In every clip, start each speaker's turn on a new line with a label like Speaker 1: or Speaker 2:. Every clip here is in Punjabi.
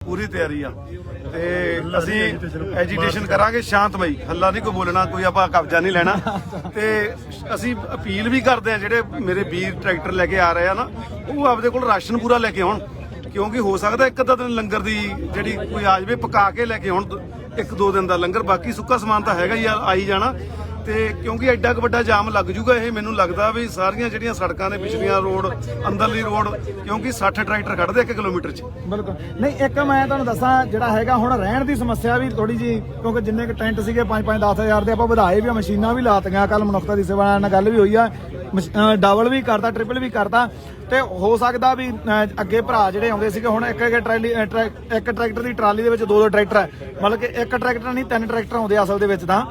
Speaker 1: पूरी तैयारी आ ते ਅਸੀਂ ਐਜੀਟੇਸ਼ਨ ਕਰਾਂਗੇ ਸ਼ਾਂਤਮਈ ਹੱਲਾ ਨਹੀਂ ਕੋਈ ਬੋਲਣਾ ਕੋਈ ਆਪਾਂ ਕਬਜ਼ਾ ਨਹੀਂ ਲੈਣਾ ਤੇ ਅਸੀਂ ਅਪੀਲ ਵੀ ਕਰਦੇ ਆ ਜਿਹੜੇ ਮੇਰੇ ਵੀਰ ਟਰੈਕਟਰ ਲੈ ਕੇ ਆ ਰਹੇ ਆ ਨਾ ਉਹ ਆਪਦੇ ਕੋਲ ਰਾਸ਼ਨ ਪੂਰਾ ਲੈ ਕੇ ਆਉਣ ਕਿਉਂਕਿ ਹੋ ਸਕਦਾ ਇੱਕ ਅੱਧਾ ਦਿਨ ਲੰਗਰ ਦੀ ਜਿਹੜੀ ਕੋਈ ਆ ਜਾਵੇ ਪਕਾ ਕੇ ਲੈ ਕੇ ਆਉਣ ਇੱਕ ਦੋ ਦਿਨ ਦਾ ਲੰਗਰ ਬਾਕੀ ਸੁੱਕਾ ਸਮਾਨ ਤਾਂ ਹੈਗਾ ਹੀ ਆਈ ਜਾਣਾ ਤੇ ਕਿਉਂਕਿ ਐਡਾ ਕੁ ਵੱਡਾ ਜਾਮ ਲੱਗ ਜੂਗਾ ਇਹ ਮੈਨੂੰ ਲੱਗਦਾ ਵੀ ਸਾਰੀਆਂ ਜਿਹੜੀਆਂ ਸੜਕਾਂ ਨੇ ਪਿਛਲੀਆਂ ਰੋਡ ਅੰਦਰਲੀ ਰੋਡ ਕਿਉਂਕਿ 60 ਟਰੈਕਟਰ ਖੜਦੇ 1 ਕਿਲੋਮੀਟਰ 'ਚ
Speaker 2: ਬਿਲਕੁਲ ਨਹੀਂ ਇੱਕ ਮੈਂ ਤੁਹਾਨੂੰ ਦੱਸਾਂ ਜਿਹੜਾ ਹੈਗਾ ਹੁਣ ਰਹਿਣ ਦੀ ਸਮੱਸਿਆ ਵੀ ਥੋੜੀ ਜੀ ਕਿਉਂਕਿ ਜਿੰਨੇ ਕ ਟੈਂਟ ਸੀਗੇ 5-5 10,000 ਦੇ ਆਪਾਂ ਵਧਾਏ ਵੀ ਮਸ਼ੀਨਾਂ ਵੀ ਲਾਤੀਆਂ ਕੱਲ ਮਨੁੱਖਤਾ ਦੀ ਸੇਵਾ ਨਾਲ ਗੱਲ ਵੀ ਹੋਈ ਆ ਡਬਲ ਵੀ ਕਰਤਾ ਟ੍ਰਿਪਲ ਵੀ ਕਰਤਾ ਤੇ ਹੋ ਸਕਦਾ ਵੀ ਅੱਗੇ ਭਰਾ ਜਿਹੜੇ ਆਉਂਦੇ ਸੀਗੇ ਹੁਣ ਇੱਕ ਟਰੈਕਟਰ ਦੀ ਟਰਾਲੀ ਦੇ ਵਿੱਚ ਦੋ ਟਰੈਕਟਰ ਹੈ ਮਤਲਬ ਕਿ ਇੱਕ ਟਰੈਕਟਰ ਨਹੀਂ 3 ਟਰੈਕਟਰ ਆਉਂਦੇ ਅਸਲ ਦੇ ਵਿੱਚ ਤਾਂ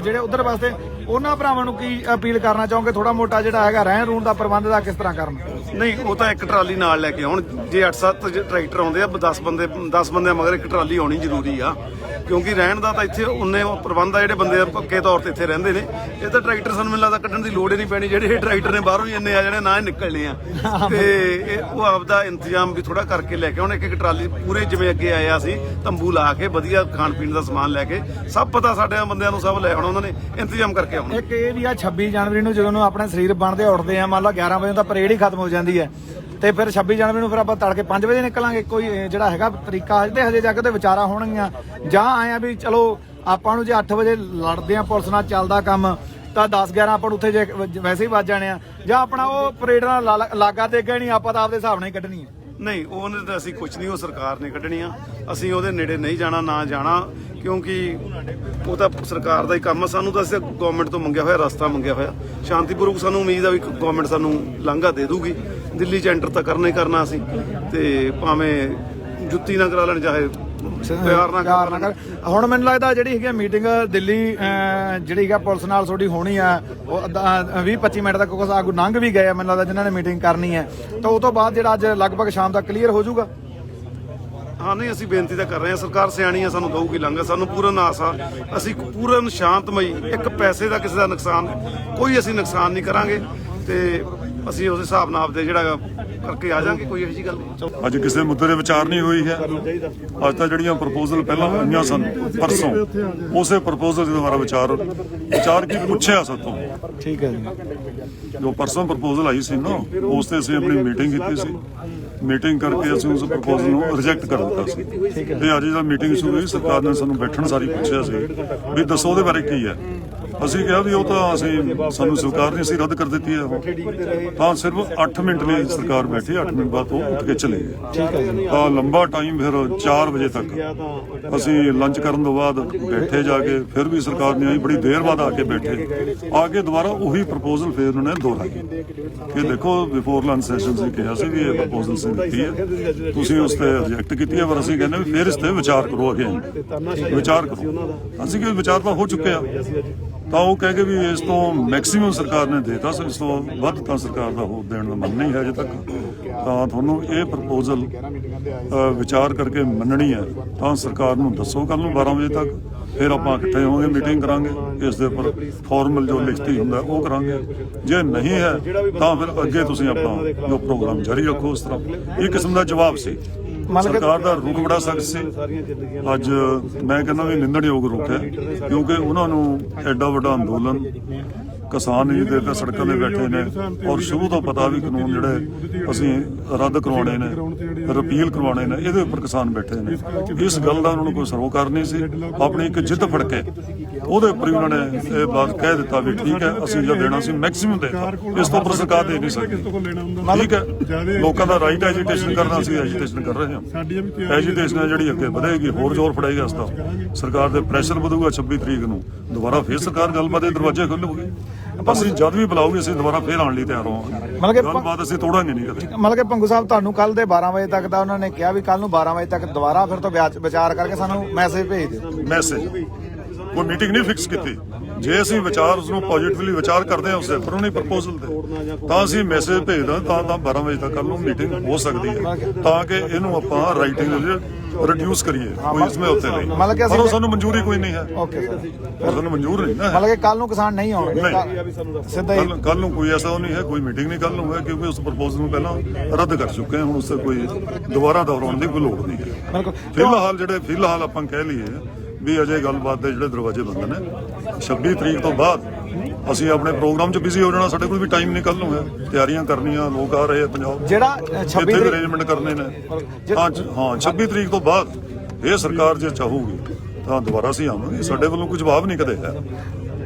Speaker 2: ਜਿਹੜੇ ਉਧਰ ਵਾਸਤੇ ਉਹਨਾਂ ਭਰਾਵਾਂ ਨੂੰ ਕੀ ਅਪੀਲ ਕਰਨਾ ਚਾਹੋਗੇ ਥੋੜਾ ਮੋਟਾ ਜਿਹੜਾ ਹੈਗਾ ਰਹਿਣ ਰੂਣ ਦਾ ਪ੍ਰਬੰਧ ਦਾ ਕਿਸ ਤਰ੍ਹਾਂ ਕਰਨ
Speaker 1: ਨਹੀਂ ਉਹ ਤਾਂ ਇੱਕ ਟਰਾਲੀ ਨਾਲ ਲੈ ਕੇ ਆਉਣ ਜੇ 8-7 ਟਰੈਕਟਰ ਆਉਂਦੇ ਆ 10 ਬੰਦਿਆਂ ਮਗਰ ਇੱਕ ਟਰਾਲੀ ਆਉਣੀ ਜ਼ਰੂਰੀ ਆ ਕਿਉਂਕਿ ਰਹਿਣ ਦਾ ਤਾਂ ਇੱਥੇ ਉਨੇ ਪ੍ਰਬੰਧ ਆ ਜਿਹੜੇ ਬੰਦੇ ਪੱਕੇ ਤੌਰ ਤੇ ਇੱਥੇ ਰਹਿੰਦੇ ਨੇ ਇਹ ਤਾਂ ਟਰੈਕਟਰ ਸਾਨੂੰ ਮੈਨੂੰ ਲੱਗਦਾ ਕੱਢਣ ਦੀ ਲੋੜ ਹੀ ਨਹੀਂ ਪੈਣੀ ਜਿਹੜੇ ਟਰੈਕਟਰ ਨੇ ਬਾਹਰੋਂ ਹੀ ਇੰਨੇ ਆ ਜਾਣੇ ਨਾ ਹੀ ਨਿਕਲਣੇ ਆ ਤੇ ਉਹ ਆਪਦਾ ਇੰਤਜ਼ਾਮ ਵੀ ਥੋੜਾ ਕਰਕੇ ਲੈ ਕੇ ਆਉਣ ਇੱਕ ਟਰਾਲੀ ਪੂਰੇ ਜਿਵੇਂ ਅੱਗੇ ਆਇਆ ਸੀ ਤੰਬੂ ਲਾ ਕੇ ਵਧੀਆ ਖਾਣ ਪੀਣ ਦਾ ਸਮਾਨ ਲੈ ਕੇ ਸਭ ਪਤਾ ਸਾਡੇ ਬੰਦਿਆਂ ਨੂੰ ਸਭ ਲੈ ਆਉਣਾ ਉਹਨਾਂ ਨੇ ਇੰਤਜ਼ਾਮ ਕਰਕੇ ਆਉਣਾ
Speaker 2: ਇੱਕ ਇਹ ਵੀ ਆ 26 ਜਨਵਰੀ ਨੂੰ ਜਦੋਂ ਆਪਣੇ ਸਰੀਰ ਬਣਦੇ ਉੱਠਦੇ ਆ ਮੰਨ ਲਾ 11 ਵਜੇ ਤਾਂ ਪਰੇਡ ਹੀ ਖਤਮ ਹੋ ਜਾਂਦੀ ਹੈ ਤੇ ਫਿਰ 26 ਜਨਵਰੀ ਨੂੰ ਫਿਰ ਆਪਾਂ ਤੜਕੇ 5 ਵਜੇ ਨਿਕਲਾਂਗੇ ਕੋਈ ਜਿਹੜਾ ਹੈਗਾ ਤਰੀਕਾ ਹਜੇ ਜਾ ਕੇ ਤੇ ਵਿਚਾਰਾ ਹੋਣਗੀਆਂ ਜਾਂ ਆਇਆ ਵੀ ਚਲੋ ਆਪਾਂ ਨੂੰ ਜੇ 8 ਵਜੇ ਲੜਦੇ ਆ ਪੁਲਿਸ ਨਾਲ ਚੱਲਦਾ ਕੰਮ ਤਾਂ 10-11 ਆਪਾਂ ਨੂੰ ਉੱਥੇ ਜੇ ਵੈਸੇ ਹੀ ਵੱਜ ਜਾਣੇ ਆ ਜਾਂ ਆਪਣਾ ਉਹ ਪਰੇਡ ਨਾਲ ਲਾਗਾ ਤੇ ਅੱਗੇ ਨਹੀਂ ਆਪਾਂ ਤਾਂ ਆਪਦੇ ਹਿਸਾਬ ਨਾਲ ਹੀ ਕੱਢਣੀ ਹੈ
Speaker 1: ਨਹੀਂ ਉਹਨੇ ਤਾਂ ਅਸੀਂ ਕੁਝ ਨਹੀਂ ਉਹ ਸਰਕਾਰ ਨੇ ਕੱਢਣੀਆਂ ਅਸੀਂ ਉਹਦੇ ਨੇੜੇ ਨਹੀਂ ਜਾਣਾ ਨਾ ਜਾਣਾ ਕਿਉਂਕਿ ਉਹ ਤਾਂ ਸਰਕਾਰ ਦਾ ਹੀ ਕੰਮ ਆ ਸਾਨੂੰ ਤਾਂ ਅਸੀਂ ਗਵਰਨਮੈਂਟ ਤੋਂ ਮੰਗਿਆ ਹੋਇਆ ਰਸਤਾ ਮੰਗਿਆ ਹੋਇਆ ਸ਼ਾਂਤੀਪੂਰਵਕ ਸਾਨੂੰ ਉਮੀਦ ਆ ਵੀ ਗਵਰਨਮੈਂਟ ਸਾਨੂੰ ਲਾਂਘਾ ਦੇ ਦੂਗੀ ਦਿੱਲੀ 'ਚ ਐਂਟਰ ਤਾਂ ਕਰਨਾ ਹੀ ਕਰਨਾ ਅਸੀਂ ਤੇ ਭਾਵੇਂ ਜੁੱਤੀ ਨਾ ਕਰਾ ਲੈਣ ਚਾਹੇ ਪਿਆਰ ਨਾ ਕਰ
Speaker 2: ਹੁਣ ਮੈਨੂੰ ਲੱਗਦਾ ਜਿਹੜੀ ਹੈਗੀ ਮੀਟਿੰਗ ਦਿੱਲੀ ਜਿਹੜੀ ਹੈਗਾ ਪੁਲਿਸ ਨਾਲ ਤੁਹਾਡੀ ਹੋਣੀ ਆ ਉਹ 20-25 ਮਿੰਟ ਤੱਕ ਕੁਝ ਆਗੂ ਲੰਘ ਵੀ ਗਏ ਆ ਮੈਨੂੰ ਲੱਗਦਾ ਜਿਨ੍ਹਾਂ ਨੇ ਮੀਟਿੰਗ ਕਰਨੀ ਹੈ ਤਾਂ ਉਹ ਤੋਂ ਬਾਅਦ ਜਿਹੜਾ ਅੱਜ ਲਗਭਗ ਸ਼ਾਮ ਤੱਕ ਕਲੀਅਰ ਹੋ ਜਾਊਗਾ
Speaker 1: ਹਾਂ ਨਹੀਂ ਅਸੀਂ ਬੇਨਤੀ ਤਾਂ ਕਰ ਰਹੇ ਹਾਂ ਸਰਕਾਰ ਸਿਆਣੀ ਆ ਸਾਨੂੰ ਦਊਗੀ ਲਾਂਘਾ ਸਾਨੂੰ ਪੂਰਨ ਆਸ ਆ ਅਸੀਂ ਪੂਰਨ ਸ਼ਾਂਤਮਈ ਇੱਕ ਪੈਸੇ ਦਾ ਕਿਸੇ ਦਾ ਨੁਕਸਾਨ ਕੋਈ ਅਸੀਂ ਨੁਕਸਾਨ ਨਹੀਂ ਕਰਾਂਗੇ ਤੇ ਅਸੀਂ ਉਸ ਹਿਸਾਬ ਨਾਲ ਆਪਦੇ ਜਿਹੜਾ ਕਰਕੇ ਆ ਜਾਾਂਗੇ ਕੋਈ ਇਹੋ ਜਿਹੀ ਗੱਲ ਨਹੀਂ
Speaker 3: ਅੱਜ ਕਿਸੇ ਮੁੱਦੇ ਦੇ ਵਿਚਾਰ ਨਹੀਂ ਹੋਈ ਹੈ ਅੱਜ ਤਾਂ ਜਿਹੜੀਆਂ ਪ੍ਰਪੋਜ਼ਲ ਪਹਿਲਾਂ ਆਈਆਂ ਸਨ ਪਰਸੋਂ ਉਸੇ ਪ੍ਰਪੋਜ਼ਲ ਦੇ ਦੁਆਰਾ ਵਿਚਾਰ ਕੀ ਪੁੱਛਿਆ ਸਾਤੋਂ
Speaker 2: ਠੀਕ ਹੈ ਜੀ
Speaker 3: ਜੋ ਪਰਸੋਂ ਪ੍ਰਪੋਜ਼ਲ ਆਈ ਸੀ ਨਾ ਉਸ ਤੇ ਅਸੀਂ ਆਪਣੀ ਮੀਟਿੰਗ ਕੀਤੀ ਸੀ ਮੀਟਿੰਗ ਕਰਕੇ ਅਸੀਂ ਉਸ ਪ੍ਰਪੋਜ਼ਲ ਨੂੰ ਰਿਜੈਕਟ ਕਰ ਦਿੱਤਾ ਸੀ ਤੇ ਅੱਜ ਜਦੋਂ ਮੀਟਿੰਗ ਸ਼ੁਰੂ ਹੋਈ ਸਰਕਾਰ ਨੇ ਸਾਨੂੰ ਬੈਠਣ ਸਾਰੀ ਪੁੱਛਿਆ ਸੀ ਵੀ ਦੱਸੋ ਉਹਦੇ ਬਾਰੇ ਕੀ ਹੈ ਅਸੀਂ ਕਿਹਾ ਵੀ ਉਹ ਤਾਂ ਅਸੀਂ ਸਾਨੂੰ ਸਰਕਾਰ ਨੇ ਅਸੀਂ ਰੱਦ ਕਰ ਦਿੱਤੀ ਹੈ ਤਾਂ ਸਿਰਫ 8 ਮਿੰਟ ਲਈ ਸਰਕਾਰ ਬੈਠੀ 8 ਮਿੰਟ ਬਾਅਦ ਉਹ ਉੱਠ ਕੇ ਚਲੇ ਗਏ ਤਾਂ ਲੰਬਾ ਟਾਈਮ ਫਿਰ 4 ਵਜੇ ਤੱਕ ਅਸੀਂ ਲੰਚ ਕਰਨ ਤੋਂ ਬਾਅਦ ਬੈਠੇ ਜਾ ਕੇ ਫਿਰ ਵੀ ਸਰਕਾਰ ਨੇ ਆਈ ਬੜੀ ਦੇਰ ਬਾਅਦ ਆ ਕੇ ਬੈਠੇ ਆ ਕੇ ਦੁਬਾਰਾ ਉਹੀ ਪ੍ਰਪੋਜ਼ਲ ਫਿਰ ਉਹਨਾਂ ਨੇ ਦੁਹਰਾਈ ਕਿ ਦੇਖੋ ਬਿਫੋਰ ਲੰਚ ਸੈਸ਼ਨ ਸੀ ਕਿਹਾ ਸੀ ਵੀ ਇਹ ਪ੍ਰਪੋਜ਼ਲ ਸੀ ਦਿੱਤੀ ਹੈ ਤੁਸੀਂ ਉਸ ਤੇ ਰਿਜੈਕਟ ਕੀਤੀ ਹੈ ਪਰ ਅਸੀਂ ਕਹਿੰਦੇ ਵੀ ਫਿਰ ਇਸ ਤੇ ਵਿਚਾਰ ਕਰੋ ਅਗੇ ਵਿਚਾਰ ਕਰੋ ਅਸੀਂ ਕਿ ਵਿਚਾਰ ਤਾਂ ਹੋ ਚੁੱਕਿਆ ਤਾਂ ਉਹ ਕਹਿ ਕੇ ਵੀ ਇਸ ਤੋਂ ਮੈਕਸਿਮਮ ਸਰਕਾਰ ਨੇ ਦੇਤਾ ਇਸ ਤੋਂ ਵੱਧ ਤਾਂ ਸਰਕਾਰ ਦਾ ਹੋਰ ਦੇਣ ਦਾ ਮਨ ਨਹੀਂ ਹੈ ਅਜੇ ਤੱਕ ਤਾਂ ਤੁਹਾਨੂੰ ਇਹ ਪ੍ਰਪੋਜ਼ਲ ਵਿਚਾਰ ਕਰਕੇ ਮੰਨਣੀ ਹੈ ਤਾਂ ਸਰਕਾਰ ਨੂੰ ਦੱਸੋ ਕੱਲ ਨੂੰ 12 ਵਜੇ ਤੱਕ ਫਿਰ ਆਪਾਂ ਇਕੱਠੇ ਹੋਵਾਂਗੇ ਮੀਟਿੰਗ ਕਰਾਂਗੇ ਇਸ ਦੇ ਉੱਪਰ ਫਾਰਮਲ ਜੋ ਲਿਖਤੀ ਹੁੰਦਾ ਉਹ ਕਰਾਂਗੇ ਜੇ ਨਹੀਂ ਹੈ ਤਾਂ ਫਿਰ ਅੱਗੇ ਤੁਸੀਂ ਆਪਣਾ ਜੋ ਪ੍ਰੋਗਰਾਮ ਜਾਰੀ ਰੱਖੋ ਉਸ ਤਰ੍ਹਾਂ ਇਹ ਕਿਸਮ ਦਾ ਜਵਾਬ ਸੀ ਸਰਕਾਰ ਦਾ ਰੁਖ ਬੜਾ ਸਖਤ ਸੀ ਅੱਜ ਮੈਂ ਕਹਿੰਦਾ ਵੀ ਨਿੰਦਣਯੋਗ ਰੁਖ ਹੈ ਕਿਉਂਕਿ ਉਹਨਾਂ ਨੂੰ ਐਡਾ ਵੱਡਾ ਅੰਦੋਲਨ ਕਿਸਾਨ ਨਹੀਂ ਦੇ ਤੇ ਸੜਕਾਂ 'ਤੇ ਬੈਠੇ ਨੇ ਔਰ ਸ਼ੁਰੂ ਤੋਂ ਪਤਾ ਵੀ ਕਾਨੂੰਨ ਜਿਹੜੇ ਅਸੀਂ ਰੱਦ ਕਰਵਾਉਣੇ ਨੇ ਰਿਪੀਲ ਕਰਵਾਉਣੇ ਨੇ ਇਹਦੇ ਉੱਪਰ ਕਿਸਾਨ ਬੈਠੇ ਨੇ ਇਸ ਗੱਲ ਦਾ ਉਹਨਾਂ ਨੂੰ ਕੋਈ ਸਰੋਕਾਰ ਨਹੀਂ ਸੀ ਆਪਣੀ ਇੱਕ ਜਿੱਦ ਫੜ ਕੇ ਉਹਦੇ ਉੱਪਰ ਹੀ ਉਹਨਾਂ ਨੇ ਇਹ ਬਾਤ ਕਹਿ ਦਿੱਤਾ ਵੀ ਠੀਕ ਹੈ ਅਸੀਂ ਜੋ ਦੇਣਾ ਸੀ ਮੈਕਸਿਮਮ ਦੇਤਾ ਇਸ ਤੋਂ ਉੱਪਰ ਸਰਕਾਰ ਦੇ ਨਹੀਂ ਸਕਦੀ ਠੀਕ ਹੈ ਲੋਕਾਂ ਦਾ ਰਾਈਟ ਐਜੀਟੇਸ਼ਨ ਕਰਨਾ ਅਸੀਂ ਐਜੀਟੇਸ਼ਨ ਕਰ ਰਹੇ ਹਾਂ ਐਜੀਟੇਸ਼ਨ ਜਿਹੜੀ ਅੱਗੇ ਵਧੇਗੀ ਹੋਰ ਜ਼ੋਰ ਫੜੇਗੀ ਇਸ ਦਾ ਸਰਕਾਰ ਦੇ ਪ੍ਰੈਸ਼ਰ ਵਧੂਗਾ 26 ਤਰੀਕ ਨੂੰ ਦੁਬਾਰਾ ਫਿਰ ਸਰਕਾਰ ਗੱਲਬਾਤ ਦੇ ਦਰਵਾਜ਼ੇ ਖੋਲ੍ਹੂਗੀ ਅਸੀਂ ਜਦ ਵੀ ਬੁਲਾਓਗੇ ਅਸੀਂ ਦੁਬਾਰਾ ਫੇਰ ਆਉਣ ਲਈ ਤਿਆਰ ਹੋਵਾਂਗੇ ਗੱਲਬਾਤ ਅਸੀਂ ਤੋੜਾਂਗੇ ਨਹੀਂ ਕਦੇ
Speaker 2: ਮਤਲਬ ਕਿ ਪੰਗੂ ਸਾਹਿਬ ਤੁਹਾਨੂੰ ਕੱਲ ਦੇ 12 ਵਜੇ ਤੱਕ ਦਾ ਉਹਨਾਂ ਨੇ ਕਿਹਾ ਵੀ ਕੱਲ ਨੂੰ 12 ਵਜੇ ਤੱਕ ਦੁਬਾਰਾ ਫਿਰ ਤੋਂ ਵਿਚਾਰ ਕਰਕੇ ਸਾਨੂੰ ਮੈਸੇਜ ਭੇਜ ਦਿਓ
Speaker 3: ਮੈਸੇਜ ਕੋਈ ਮੀਟਿੰਗ ਨਹੀਂ ਫਿਕਸ ਕੀਤੀ ਜੇ ਅਸੀਂ ਵਿਚਾਰ ਉਸ ਨੂੰ ਪੋਜ਼ਿਟਿਵਲੀ ਵਿਚਾਰ ਕਰਦੇ ਹਾਂ ਉਸ ਦੇ ਉੱਪਰ ਉਹਨੇ ਪ੍ਰਪੋਜ਼ਲ ਤੇ ਤਾਂ ਅਸੀਂ ਮੈਸੇਜ ਭੇਜਦਾ ਤਾਂ 12 ਵਜੇ ਤੱਕ ਕੱਲ ਨੂੰ ਮੀਟਿੰਗ ਹੋ ਸਕਦੀ ਹੈ ਤਾਂ ਕਿ ਇਹਨੂੰ ਆਪਾਂ ਰਾਈਟਿੰਗ ਰਿਡਿਊਸ ਕਰੀਏ ਕੋਈ ਸਮਝੌਤੇ ਲਈ,
Speaker 2: ਮਤਲਬ ਕਿ
Speaker 3: ਪਰ ਉਹ ਸਾਨੂੰ ਮਨਜ਼ੂਰੀ ਕੋਈ ਨਹੀਂ ਹੈ।
Speaker 2: ਓਕੇ ਸਰ,
Speaker 3: ਉਹ ਸਾਨੂੰ ਮਨਜ਼ੂਰ ਨਹੀਂ ਨਾ ਹੈ।
Speaker 2: ਮਤਲਬ ਕਿ ਕੱਲ ਨੂੰ ਕਿਸਾਨ ਨਹੀਂ ਆਉਣਗੇ ਸਿੱਧਾ ਹੀ।
Speaker 3: ਕੱਲ ਨੂੰ ਕੋਈ ਐਸਾ ਨਹੀਂ ਹੈ, ਕੋਈ ਮੀਟਿੰਗ ਨਹੀਂ ਕੱਲ ਨੂੰ ਹੈ, ਕਿਉਂਕਿ ਉਸ ਪ੍ਰਪੋਜ਼ਲ ਨੂੰ ਪਹਿਲਾਂ ਰੱਦ ਕਰ ਚੁੱਕੇ ਹਾਂ। ਹੁਣ ਉਸ ਤੇ ਕੋਈ ਦੁਬਾਰਾ ਦੁਹਰਾਉਣ ਦੀ ਕੋਈ ਲੋੜ ਨਹੀਂ ਹੈ।
Speaker 2: ਬਿਲਕੁਲ।
Speaker 3: ਫਿਲਹਾਲ ਆਪਾਂ ਕਹਿ ਲਈਏ ਵੀ ਅਜੇ ਗੱਲਬਾਤ ਦੇ ਜਿਹੜੇ ਦਰਵਾਜ਼ੇ ਬੰਦ ਨੇ। 26 ਤਰੀਕ ਤੋਂ ਬਾਅਦ ਅਸੀਂ ਆਪਣੇ ਪ੍ਰੋਗਰਾਮ 'ਚ ਬਿਜ਼ੀ ਹੋ ਜਾਣਾ। ਸਾਡੇ ਕੋਲ ਵੀ ਟਾਈਮ ਨਹੀਂ ਕੱਲ ਨੂੰ ਹੈ, ਤਿਆਰੀਆਂ ਕਰਨੀਆਂ, ਲੋਕ ਆ ਰਹੇ ਆ ਪੰਜਾਬ,
Speaker 2: ਜਿਹੜਾ 26
Speaker 3: ਇੱਥੇ ਅਰੇਂਜਮੈਂਟ ਕਰਨੇ ਨੇ। ਹਾਂ 26 ਤਰੀਕ ਤੋਂ ਬਾਅਦ ਇਹ ਸਰਕਾਰ ਜੇ ਚਾਹੂਗੀ ਤਾਂ ਦੁਬਾਰਾ ਅਸੀਂ ਆਵਾਂਗੇ। ਸਾਡੇ ਵੱਲੋਂ ਕੋਈ ਜਵਾਬ ਨਹੀਂ ਕਦੇ ਹੈ।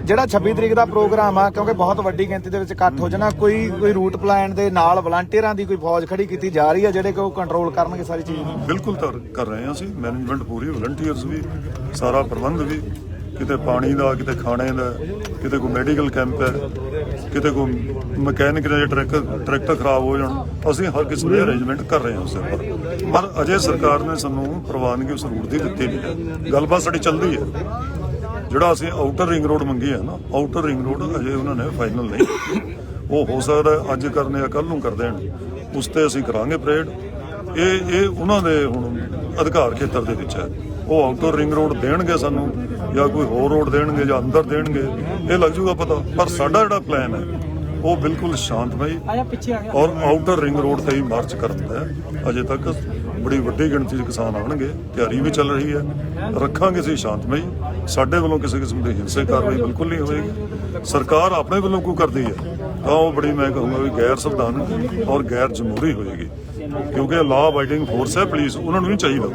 Speaker 2: ਜਿਹੜਾ 26 ਤਰੀਕ ਦਾ ਪ੍ਰੋਗਰਾਮ ਆ, ਕਿਉਂਕਿ ਬਹੁਤ ਵੱਡੀ ਗਿਣਤੀ ਦੇ ਵਿੱਚ ਇਕੱਠ ਹੋ ਜਾਣਾ, ਕੋਈ ਰੂਟ ਪਲਾਨ ਦੇ ਨਾਲ ਵਲੰਟੀਅਰਾਂ ਦੀ ਕੋਈ ਫੌਜ ਖੜੀ ਕੀਤੀ ਜਾ ਰਹੀ ਹੈ ਜਿਹੜੇ ਕਿ ਉਹ ਕੰਟਰੋਲ ਕਰਨਗੇ ਸਾਰੀ ਚੀਜ਼ ਨੂੰ?
Speaker 3: ਬਿਲਕੁਲ ਕਰ ਰਹੇ ਹਾਂ ਅਸੀਂ, ਮੈਨੇਜਮੈਂਟ ਪੂਰੀ, ਵਲੰਟੀਅਰਸ ਵੀ, ਸਾਰਾ ਪ੍ਰਬੰਧ ਵੀ, ਕਿਤੇ ਪਾਣੀ ਦਾ, ਕਿਤੇ ਖਾਣੇ ਦਾ, ਕਿਤੇ ਕੋਈ ਮੈਡੀਕਲ ਕੈਂਪ ਹੈ, ਕਿਤੇ ਕੋਈ ਮਕੈਨਿਕ ਦੇ ਟਰੈਕਟਰ ਖਰਾਬ ਹੋ ਜਾਣ, ਅਸੀਂ ਹਰ ਕਿਸਮ ਦੇ ਅਰੇਂਜਮੈਂਟ ਕਰ ਰਹੇ ਹਾਂ ਉਸ ਉੱਪਰ। ਪਰ ਅਜੇ ਸਰਕਾਰ ਨੇ ਸਾਨੂੰ ਪ੍ਰਵਾਨਗੀ ਉਸ ਰੂਟ ਦੀ ਦਿੱਤੀ ਨਹੀਂ ਹੈ। ਗੱਲਬਾਤ ਸਾਡੀ ਚੱਲਦੀ ਹੈ। ਜਿਹੜਾ ਅਸੀਂ ਆਊਟਰ ਰਿੰਗ ਰੋਡ ਮੰਗੀ ਹੈ ਨਾ, ਆਊਟਰ ਰਿੰਗ ਰੋਡ ਅਜੇ ਉਹਨਾਂ ਨੇ ਫਾਈਨਲ ਨਹੀਂ। ਉਹ ਹੋ ਸਕਦਾ ਅੱਜ ਕਰਨੇ ਆ, ਕੱਲ ਨੂੰ ਕਰ ਦੇਣ, ਉਸ ਤੇ ਅਸੀਂ ਕਰਾਂਗੇ ਪਰੇਡ। ਇਹ ਉਹਨਾਂ ਦੇ ਹੁਣ ਅਧਿਕਾਰ ਖੇਤਰ ਦੇ ਵਿੱਚ ਹੈ। ਉਹ ਆਊਟਰ ਰਿੰਗ ਰੋਡ ਦੇਣਗੇ ਸਾਨੂੰ ਜਾਂ ਕੋਈ ਹੋਰ ਰੋਡ ਦੇਣਗੇ ਜਾਂ ਅੰਦਰ ਦੇਣਗੇ, ਇਹ ਲੱਗ ਜੂਗਾ ਪਤਾ। ਪਰ ਸਾਡਾ ਜਿਹੜਾ ਪਲਾਨ ਹੈ ਉਹ ਬਿਲਕੁਲ ਸ਼ਾਂਤਮਈ ਔਰ ਆਊਟਰ ਰਿੰਗ ਰੋਡ ਤੇ ਹੀ ਮਾਰਚ ਕਰਨ ਦਾ ਹੈ। ਅਜੇ ਤੱਕ ਬੜੀ ਵੱਡੀ ਗਿਣਤੀ 'ਚ ਕਿਸਾਨ ਆਉਣਗੇ, ਤਿਆਰੀ ਵੀ ਚੱਲ ਰਹੀ ਹੈ। ਰੱਖਾਂਗੇ ਅਸੀਂ ਸ਼ਾਂਤਮਈ। ਸਾਡੇ ਵੱਲੋਂ ਕਿਸੇ ਕਿਸਮ ਦੀ ਹਿੰਸਕ ਕਾਰਵਾਈ ਬਿਲਕੁਲ ਨਹੀਂ ਹੋਏਗੀ। ਸਰਕਾਰ ਆਪਣੇ ਵੱਲੋਂ ਕੋਈ ਕਰਦੀ ਹੈ ਤਾਂ ਉਹ ਬੜੀ, ਮੈਂ ਕਹੂੰਗਾ ਵੀ ਗੈਰ ਸੰਵਿਧਾਨਕ ਔਰ ਗੈਰ ਜਮਹੂਰੀ ਹੋਏਗੀ, ਕਿਉਂਕਿ ਲਾਅ ਅਬਾਈਡਿੰਗ ਫੋਰਸ ਹੈ ਪੁਲਿਸ, ਉਹਨਾਂ ਨੂੰ ਨਹੀਂ ਚਾਹੀਦਾ।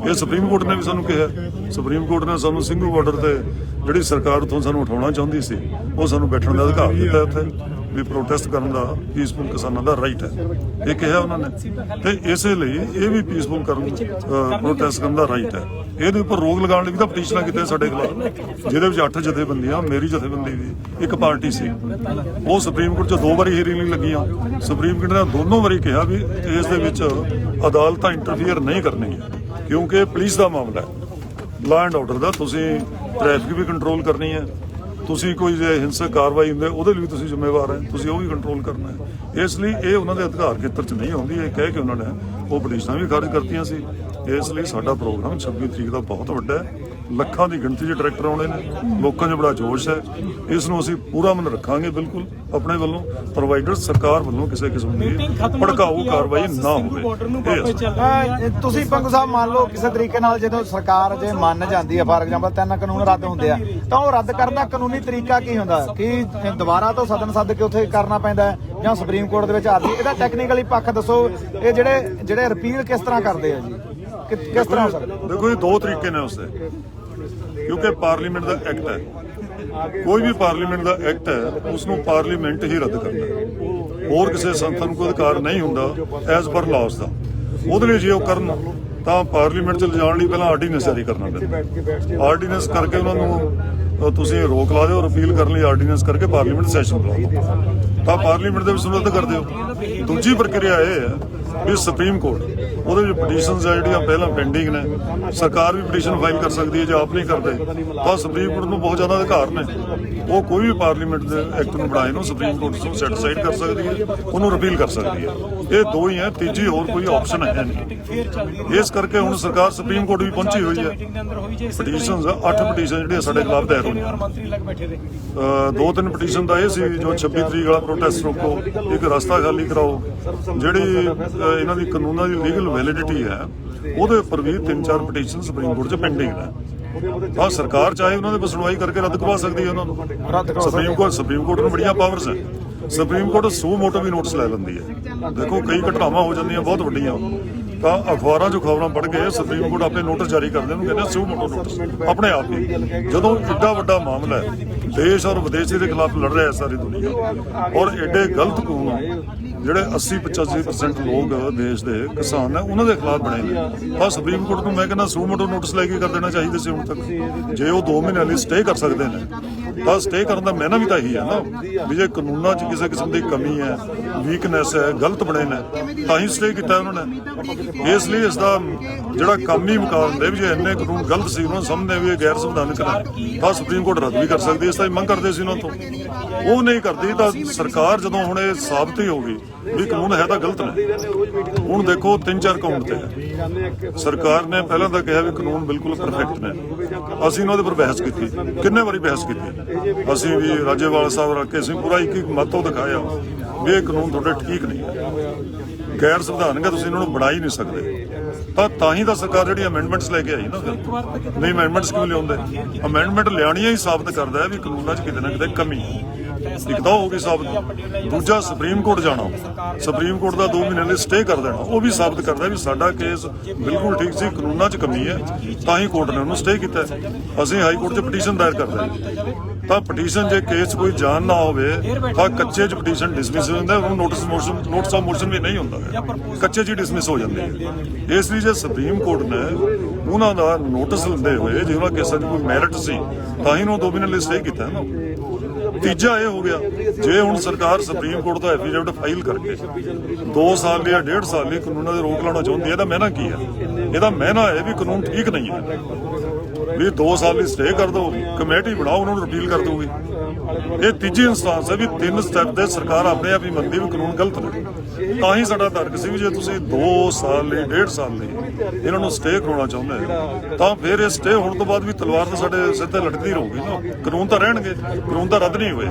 Speaker 3: ਇਹ ਸੁਪਰੀਮ ਕੋਰਟ ਨੇ ਵੀ ਸਾਨੂੰ ਕਿਹਾ। ਸੁਪਰੀਮ ਕੋਰਟ ਨੇ ਸਾਨੂੰ ਸਿੰਘੂ ਬਾਰਡਰ ਤੇ ਜਿਹੜੀ ਸਰਕਾਰ ਉੱਥੋਂ ਸਾਨੂੰ ਉਠਾਉਣਾ ਚਾਹੁੰਦੀ ਸੀ, ਉਹ ਸਾਨੂੰ ਬੈਠਣ ਦਾ ਅਧਿਕਾਰ ਦਿੱਤਾ ਉੱਥੇ, ਵੀ ਪ੍ਰੋਟੈਸਟ ਕਰਨ ਦਾ ਪੀਸਫੁਲ ਕਿਸਾਨਾਂ ਦਾ ਰਾਈਟ ਹੈ, ਇਹ ਕਿਹਾ ਉਹਨਾਂ ਨੇ। ਤੇ ਇਸੇ ਲਈ ਇਹ ਵੀ ਪੀਸਫੁਲ ਪ੍ਰੋਟੈਸਟ ਕਰਨ ਦਾ ਰਾਈਟ ਹੈ। ਇਹਦੇ ਉੱਪਰ ਰੋਕ ਲਗਾਉਣ ਲਈ ਵੀ ਤਾਂ ਪਟੀਸ਼ਨਾਂ ਕੀਤੀਆਂ ਸਾਡੇ ਖਿਲਾਫ, ਜਿਹਦੇ ਵਿੱਚ 8 ਜਥੇਬੰਦੀਆਂ, ਮੇਰੀ ਜਥੇਬੰਦੀ ਦੀ ਇੱਕ ਪਾਰਟੀ ਸੀ। ਉਹ ਸੁਪਰੀਮ ਕੋਰਟ 'ਚ 2 ਵਾਰੀ ਹੀਅਰਿੰਗ ਲਈ ਲੱਗੀਆਂ। ਸੁਪਰੀਮ ਕੋਰਟ ਨੇ ਦੋਨੋਂ ਵਾਰੀ ਕਿਹਾ ਵੀ ਇਸ ਦੇ ਵਿੱਚ ਅਦਾਲਤਾਂ ਇੰਟਰਫੀਅਰ ਨਹੀਂ ਕਰਨਗੀਆਂ, ਕਿਉਂਕਿ ਇਹ ਪੁਲਿਸ ਦਾ ਮਾਮਲਾ ਹੈ, ਲਾਅ ਐਂਡ ਆਰਡਰ ਦਾ। ਤੁਸੀਂ ਟ੍ਰੈਫਿਕ ਵੀ ਕੰਟਰੋਲ ਕਰਨੀ ਹੈ, ਤੁਸੀਂ ਕੋਈ ਜੇ ਹਿੰਸਕ ਕਾਰਵਾਈ ਹੁੰਦੇ ਉਹਦੇ ਲਈ ਵੀ ਤੁਸੀਂ ਜ਼ਿੰਮੇਵਾਰ ਹੈ, ਤੁਸੀਂ ਉਹ ਵੀ ਕੰਟਰੋਲ ਕਰਨਾ ਹੈ। ਇਸ ਲਈ ਇਹ ਉਹਨਾਂ ਦੇ ਅਧਿਕਾਰ ਖੇਤਰ 'ਚ ਨਹੀਂ ਆਉਂਦੀ। ਇਹ ਕਹਿ ਕੇ ਉਹਨਾਂ ਨੇ ਉਹ ਪਟੀਸ਼ਨਾਂ ਵੀ ਖਾਰਜ ਕਰਤੀਆਂ ਸੀ। ਇਸ ਲਈ ਸਾਡਾ ਪ੍ਰੋਗਰਾਮ 26 ਤਰੀਕ ਦਾ ਬਹੁਤ ਵੱਡਾ ਹੈ। ਲੱਖਾਂ ਦੀ ਗਿਣਤੀ 'ਚ ਟਰੈਕਟਰ ਆਉਣੇ ਨੇ, ਲੋਕਾਂ 'ਚ ਬੜਾ ਜੋਸ਼ ਹੈ। ਇਸ ਨੂੰ ਅਸੀਂ ਪੂਰਾ ਮਨ ਰੱਖਾਂਗੇ ਬਿਲਕੁਲ ਆਪਣੇ ਵੱਲੋਂ। ਪ੍ਰੋਵਾਈਡਰ ਸਰਕਾਰ ਵੱਲੋਂ ਕਿਸੇ ਕਿਸਮ ਦੀ ਭੜਕਾਊ ਕਾਰਵਾਈ ਨਾ ਹੋਵੇ।
Speaker 2: ਤੁਸੀਂ ਪੰਗੂ ਸਾਹਿਬ ਮੰਨ ਲਓ ਕਿਸੇ ਤਰੀਕੇ ਨਾਲ ਜਦੋਂ ਸਰਕਾਰ ਜੇ ਮੰਨ ਜਾਂਦੀ ਹੈ, ਫਾਰ ਐਗਜ਼ਾਮਪਲ 3 ਕਾਨੂੰਨ ਰੱਦ ਹੁੰਦੇ ਆ, ਤਾਂ ਉਹ ਰੱਦ ਕਰਨ ਦਾ ਕਾਨੂੰਨੀ ਤਰੀਕਾ ਕੀ ਹੁੰਦਾ? ਕਿ ਦੁਬਾਰਾ ਤੋਂ ਸਦਨ ਸੱਦ ਕੇ ਉੱਥੇ ਕਰਨਾ ਪੈਂਦਾ ਹੈ ਜਾਂ ਸੁਪਰੀਮ ਕੋਰਟ ਦੇ ਵਿੱਚ ਆਰਜੀ? ਇਹਦਾ ਟੈਕਨੀਕਲੀ ਪੱਖ ਦੱਸੋ। ਇਹ ਜਿਹੜੇ ਰਿਪੀਲ ਕਿਸ ਤਰ੍ਹਾਂ ਕਰਦੇ ਆ ਜੀ, ਕਿਸ ਤਰ੍ਹਾਂ ਹੋ ਸਕਦਾ?
Speaker 3: ਦੇਖੋ ਇਹ 2 ਤਰੀਕੇ ਨੇ ਉਸਦੇ, ਕਿਉਂਕਿ ਪਾਰਲੀਮੈਂਟ ਦਾ ਐਕਟ ਹੈ। ਕੋਈ ਵੀ ਪਾਰਲੀਮੈਂਟ ਦਾ ਐਕਟ ਹੈ ਉਸ ਨੂੰ ਪਾਰਲੀਮੈਂਟ ਹੀ ਰੱਦ ਕਰਦਾ ਹੈ। ਹੋਰ ਕਿਸੇ ਸੰਸਥਾ ਨੂੰ ਕੋਈ ਅਧਿਕਾਰ ਨਹੀਂ ਹੁੰਦਾ ਐਜ਼ ਪਰ ਲਾਜ਼ ਦਾ। ਉਹਦੇ ਲਈ ਜੇ ਉਹ ਕਰਨ ਤਾਂ ਪਾਰਲੀਮੈਂਟ 'ਚ ਲਿਜਾਣ ਲਈ ਪਹਿਲਾਂ ਆਰਡੀਨੈਂਸ ਜਾਰੀ ਕਰਨਾ ਪੈਂਦਾ। ਆਰਡੀਨੈਂਸ ਕਰਕੇ ਉਹਨਾਂ ਨੂੰ ਤੁਸੀਂ ਰੋਕ ਲਾ ਦਿਓ, ਰਿਪੀਲ ਕਰਨ ਲਈ ਆਰਡੀਨੈਂਸ ਕਰਕੇ ਪਾਰਲੀਮੈਂਟ ਸੈਸ਼ਨ ਬੁਲਾਓ ਤਾਂ ਪਾਰਲੀਮੈਂਟ ਦੇ ਵਿੱਚ ਰੱਦ ਕਰ ਦਿਓ। ਦੂਜੀ ਪ੍ਰਕਿਰਿਆ ਇਹ ਹੈ ਵੀ ਸੁਪਰੀਮ ਕੋਰਟ, ਉਹਦੇ ਵਿੱਚ ਪਟੀਸ਼ਨਸ ਆ ਜਿਹੜੀਆਂ ਪਹਿਲਾਂ ਪੈਂਡਿੰਗ ਨੇ, ਸਰਕਾਰ ਵੀ ਪਟੀਸ਼ਨ ਫਾਈਲ ਕਰ ਸਕਦੀ ਹੈ। ਜੇ ਆਪ ਨਹੀਂ ਕਰਦੇ ਤਾਂ ਸੁਪਰੀਮ ਕੋਰਟ ਨੂੰ ਬਹੁਤ ਜ਼ਿਆਦਾ ਅਧਿਕਾਰ ਨੇ। ਉਹ ਕੋਈ ਵੀ ਪਾਰਲੀਮੈਂਟ ਦੇ ਐਕਟ ਨੂੰ ਬਣਾਏ ਨੂੰ ਸੁਪਰੀਮ ਕੋਰਟ ਤੋਂ ਸੈਟੀਸਫਾਈਡ ਕਰ ਸਕਦੀ ਹੈ, ਉਹਨੂੰ ਰਿਪੀਲ ਕਰ ਸਕਦੀ ਹੈ। ਇਹ 2 ਹੀ ਹੈ, ਤੀਜੀ ਹੋਰ ਕੋਈ ਆਪਸ਼ਨ ਹੈ ਨਹੀਂ। ਇਸ ਕਰਕੇ ਹੁਣ ਸਰਕਾਰ ਸੁਪਰੀਮ ਕੋਰਟ ਵੀ ਪਹੁੰਚੀ ਹੋਈ ਹੈ। ਪਟੀਸ਼ਨਸ 8 ਪਟੀਸ਼ਨ ਜਿਹੜੀਆਂ ਸਾਡੇ ਖਿਲਾਫ ਦਾਇਰ ਹੋਈਆਂ। 2-3 ਪਟੀਸ਼ਨ ਤਾਂ ਇਹ ਸੀ ਜੋ 26 ਤਰੀਕ ਵਾਲਾ ਪ੍ਰੋਟੈਸਟ ਰੋਕੋ, ਇੱਕ ਰਸਤਾ ਖਾਲੀ ਕਰਾਓ, ਜਿਹੜੀ ਇਹਨਾਂ ਦੀ ਕਾਨੂੰਨਾਂ ਦੀ ਲੀਗਲ ਵੈਲਿਡਿਟੀ ਹੈ ਉਹਦੇ ਉੱਪਰ ਵੀ 3-4 ਪਟੀਸ਼ਨ ਸੁਪਰੀਮ ਕੋਰਟ 'ਚ ਪੈਂਡਿੰਗ ਨੇ। ਤਾਂ ਸਰਕਾਰ ਚਾਹੇ ਉਹਨਾਂ ਦੇ ਸੁਣਵਾਈ ਕਰਕੇ ਰੱਦ ਕਰਵਾ ਸਕਦੀ ਹੈ ਉਹਨਾਂ ਨੂੰ। ਸੁਪਰੀਮ ਕੋਰਟ ਨੂੰ ਬੜੀਆਂ ਪਾਵਰਸ ਹੈ। ਸੁਪਰੀਮ ਕੋਰਟ ਸੂ ਮੋਟੋ ਵੀ ਨੋਟਿਸ ਲੈ ਲੈਂਦੀ ਹੈ। ਦੇਖੋ ਕਈ ਘਟਨਾਵਾਂ ਹੋ ਜਾਂਦੀਆਂ ਬਹੁਤ ਵੱਡੀਆਂ, ਤਾਂ ਅਖਬਾਰਾਂ 'ਚ ਖਬਰਾਂ ਪੜ੍ਹ ਕੇ ਸੁਪਰੀਮ ਕੋਰਟ ਆਪੇ ਨੋਟਿਸ ਜਾਰੀ ਕਰਦੇ ਨੂੰ ਕਹਿੰਦੇ ਸੂ ਮੋਟੋ ਨੋਟਿਸ ਆਪਣੇ ਆਪ ਹੀ। ਜਦੋਂ ਏਡਾ ਵੱਡਾ ਮਾਮਲਾ ਹੈ, ਦੇਸ਼ ਔਰ ਵਿਦੇਸ਼ ਦੇ ਖਿਲਾਫ ਲੜ ਰਿਹਾ ਹੈ ਸਾਰੀ ਦੁਨੀਆ, ਔਰ ਏਡੇ ਗਲਤ ਕਾਨੂੰਨ ਜਿਹੜੇ 80-85% ਲੋਕ ਦੇਸ਼ ਦੇ ਕਿਸਾਨ ਨੇ ਉਹਨਾਂ ਦੇ ਖਿਲਾਫ ਬਣੇ ਨੇ, ਤਾਂ ਸੁਪਰੀਮ ਕੋਰਟ ਨੂੰ ਮੈਂ ਕਹਿੰਦਾ ਸੂ ਮੋਟੋ ਨੋਟਿਸ ਲੈ ਕੇ ਕਰ ਦੇਣਾ ਚਾਹੀਦਾ ਸੀ ਹੁਣ ਤੱਕ। ਜੇ ਉਹ 2 ਮਹੀਨੇ ਲਈ ਸਟੇ ਕਰ ਸਕਦੇ ਨੇ ਤਾਂ ਸਟੇ ਕਰਨ ਦਾ ਮੈਨਾ ਵੀ ਤਾਂ ਇਹੀ ਹੈ ਨਾ, ਵੀ ਜੇ ਕਾਨੂੰਨਾਂ 'ਚ ਕਿਸੇ ਕਿਸਮ ਦੀ ਕਮੀ ਹੈ, ਵੀਕਨੈਸ ਹੈ, ਗਲਤ ਬਣੇ ਨੇ ਤਾਂ ਹੀ ਸਟੇ ਕੀਤਾ ਉਹਨਾਂ ਨੇ। ਇਸ ਲਈ ਇਸ ਦਾ ਜਿਹੜਾ ਕੰਮ ਹੀ ਮੁਕਾ ਦਿੰਦੇ ਵੀ ਜੇ ਇੰਨੇ ਕਾਨੂੰਨ ਗਲਤ ਸੀ, ਉਹਨਾਂ ਸਾਹਮਣੇ ਵੀ ਇਹ ਗੈਰ ਸੰਵਿਧਾਨਕ ਨੇ ਤਾਂ ਸੁਪਰੀਮ ਕੋਰਟ ਰੱਦ ਵੀ ਕਰ ਸਕਦੀ। ਇਸ ਤਰ੍ਹਾਂ ਮੰਗ ਕਰਦੇ ਸੀ ਉਹਨਾਂ ਤੋਂ, ਉਹ ਨਹੀਂ ਕਰਦੀ। ਤਾਂ ਸਰਕਾਰ ਜਦੋਂ ਹੁਣ ਇਹ ਸਾਬਤ ਹੀ ਹੋ ਗਈ ਵੀ ਕਾਨੂੰਨ ਹੈ ਤਾਂ ਗਲਤ ਨੇ। ਹੁਣ ਦੇਖੋ 3-4 ਕਾਊਂਟ ਤੇ ਹੈ। ਸਰਕਾਰ ਨੇ ਪਹਿਲਾਂ ਤਾਂ ਕਿਹਾ ਵੀ ਕਾਨੂੰਨ ਬਿਲਕੁਲ ਪਰਫੈਕਟ ਨੇ, ਅਸੀਂ ਉਹਨਾਂ ਦੇ ਪਰ ਬਹਿਸ ਕੀਤੀ, ਕਿੰਨੇ ਵਾਰੀ ਬਹਿਸ ਕੀਤੀ। ਅਸੀਂ ਵੀ ਰਾਜੇਵਾਲ ਸਾਹਿਬ ਰੱਖ ਕੇ ਅਸੀਂ ਪੂਰਾ ਇੱਕ ਮਤ ਉਹ ਦਿਖਾਇਆ ਵੀ ਇਹ ਕਾਨੂੰਨ ਤੁਹਾਡੇ ਠੀਕ ਨਹੀਂ ਹੈ, ਗੈਰ ਸੰਵਿਧਾਨਕ ਹੈ, ਤੁਸੀਂ ਇਹਨਾਂ ਨੂੰ ਬਣਾ ਹੀ ਨਹੀਂ ਸਕਦੇ। ਤਾਂ ਹੀ ਤਾਂ ਸਰਕਾਰ ਜਿਹੜੀ ਅਮੈਂਡਮੈਂਟਸ ਲੈ ਕੇ ਆਈ ਨਾ, ਨਹੀਂ ਅਮੈਂਡਮੈਂਟਸ ਕਿਉਂ ਲਿਆਉਂਦੇ? ਅਮੈਂਡਮੈਂਟ ਲਿਆਉਣੀਆਂ ਹੀ ਸਾਬਤ ਕਰਦਾ ਹੈ ਵੀ ਕਾਨੂੰਨਾਂ 'ਚ ਕਿਤੇ ਨਾ ਕਿਤੇ ਕਮੀ ਹੈ। ਇੱਕ ਤਾਂ ਹੋ ਗਈ ਸਾਬਤ, ਦੂਜਾ ਸੁਪਰੀਮ ਕੋਰਟ ਜਾਣਾ, ਸੁਪਰੀਮ ਕੋਰਟ ਦਾ 2 ਮਹੀਨੇ ਲਈ ਸਟੇ ਕਰ ਦੇਣਾ, ਉਹ ਵੀ ਸਾਬਤ ਕਰਦਾ ਵੀ ਸਾਡਾ ਕੇਸ ਬਿਲਕੁਲ ਠੀਕ ਸੀ, ਕਾਨੂੰਨਾਂ 'ਚ ਕਮੀ ਹੈ, ਤਾਂ ਹੀ ਕੋਰਟ ਨੇ ਉਹਨੂੰ ਸਟੇ ਕੀਤਾ। ਅਸੀਂ ਹਾਈ ਕੋਰਟ 'ਚ ਪਟੀਸ਼ਨ ਦਾਇਰ ਕਰਦੇ ਤਾਂ ਪਟੀਸ਼ਨ ਜੇ ਕੇਸ ਕੋਈ ਜਾਣ ਨਾ ਹੋਵੇ ਤਾਂ ਕੱਚੇ 'ਚ ਪਟੀਸ਼ਨ ਡਿਸਮਿਸ ਹੋ ਜਾਂਦਾ, ਉਹਨੂੰ ਨੋਟਿਸ ਆਫ ਮੋਸ਼ਨ ਵੀ ਨਹੀਂ ਹੁੰਦਾ, ਕੱਚੇ 'ਚ ਹੀ ਡਿਸਮਿਸ ਹੋ ਜਾਂਦੇ ਹੈ। ਇਸ ਲਈ ਜੇ ਸੁਪਰੀਮ ਕੋਰਟ ਨੇ ਉਹਨਾਂ ਦਾ ਨੋਟਿਸ ਲੈਂਦੇ ਹੋਏ ਜੇ ਉਹਨਾਂ ਕੇਸਾਂ ਦੀ ਕੋਈ ਮੈਰਿਟ ਸੀ ਤਾਂ ਹੀ ਉਹਨੂੰ 2 ਮਹੀਨੇ ਲਈ ਸਟੇ ਕੀਤਾ ਨਾ। ਤੀਜਾ ਇਹ ਹੋ ਗਿਆ, ਜੇ ਹੁਣ ਸਰਕਾਰ ਸੁਪਰੀਮ ਕੋਰਟ ਦਾ ਐਫੀਡੇਵਿਟ ਫਾਈਲ ਕਰਕੇ 2 ਸਾਲ ਜਾਂ 1.5 ਸਾਲ ਲਈ ਕਾਨੂੰਨਾਂ ਦੇ ਰੋਕ ਲਾਉਣਾ ਚਾਹੁੰਦੀ ਹੈ, ਇਹਦਾ ਮਹਿਨਾ ਕੀ ਹੈ? ਇਹਦਾ ਮਹਿਨਾ ਹੈ ਵੀ ਕਾਨੂੰਨ ਠੀਕ ਨਹੀਂ ਹੈ, ਵੀ 2 ਸਾਲ ਲਈ ਸਟੇ ਕਰ ਦਿਓ, ਕਮੇਟੀ ਬਣਾਓ, ਉਹਨਾਂ ਨੂੰ ਰਿਪੀਲ ਕਰ ਦੂਗੀ। ਇਹ ਤੀਜੀ ਇੰਸਟੈਂਸ ਹੈ ਵੀ 3 ਸਟੈਪ ਦੇ ਸਰਕਾਰ ਆਪਣੇ ਆਪ ਹੀ ਮੰਨਦੀ ਵੀ ਕਾਨੂੰਨ ਗਲਤ ਨੇ। ਤਾਂ ਹੀ ਸਾਡਾ ਤਰਕ ਸੀ ਵੀ ਜੇ ਤੁਸੀਂ 2 ਸਾਲ ਲਈ 1.5 ਸਾਲ ਲਈ ਇਹਨਾਂ ਨੂੰ ਸਟੇ ਕਰਾਉਣਾ ਚਾਹੁੰਦੇ ਤਾਂ ਫਿਰ ਇਹ ਸਟੇ ਹੋਣ ਤੋਂ ਬਾਅਦ ਵੀ ਤਲਵਾਰ ਤਾਂ ਸਾਡੇ ਸਿਰ ਤੇ ਲਟਕਦੀ ਰਹੂਗੀ ਨਾ, ਕਾਨੂੰਨ ਤਾਂ ਰਹਿਣਗੇ, ਕਾਨੂੰਨ ਤਾਂ ਰੱਦ ਨਹੀਂ ਹੋਏ।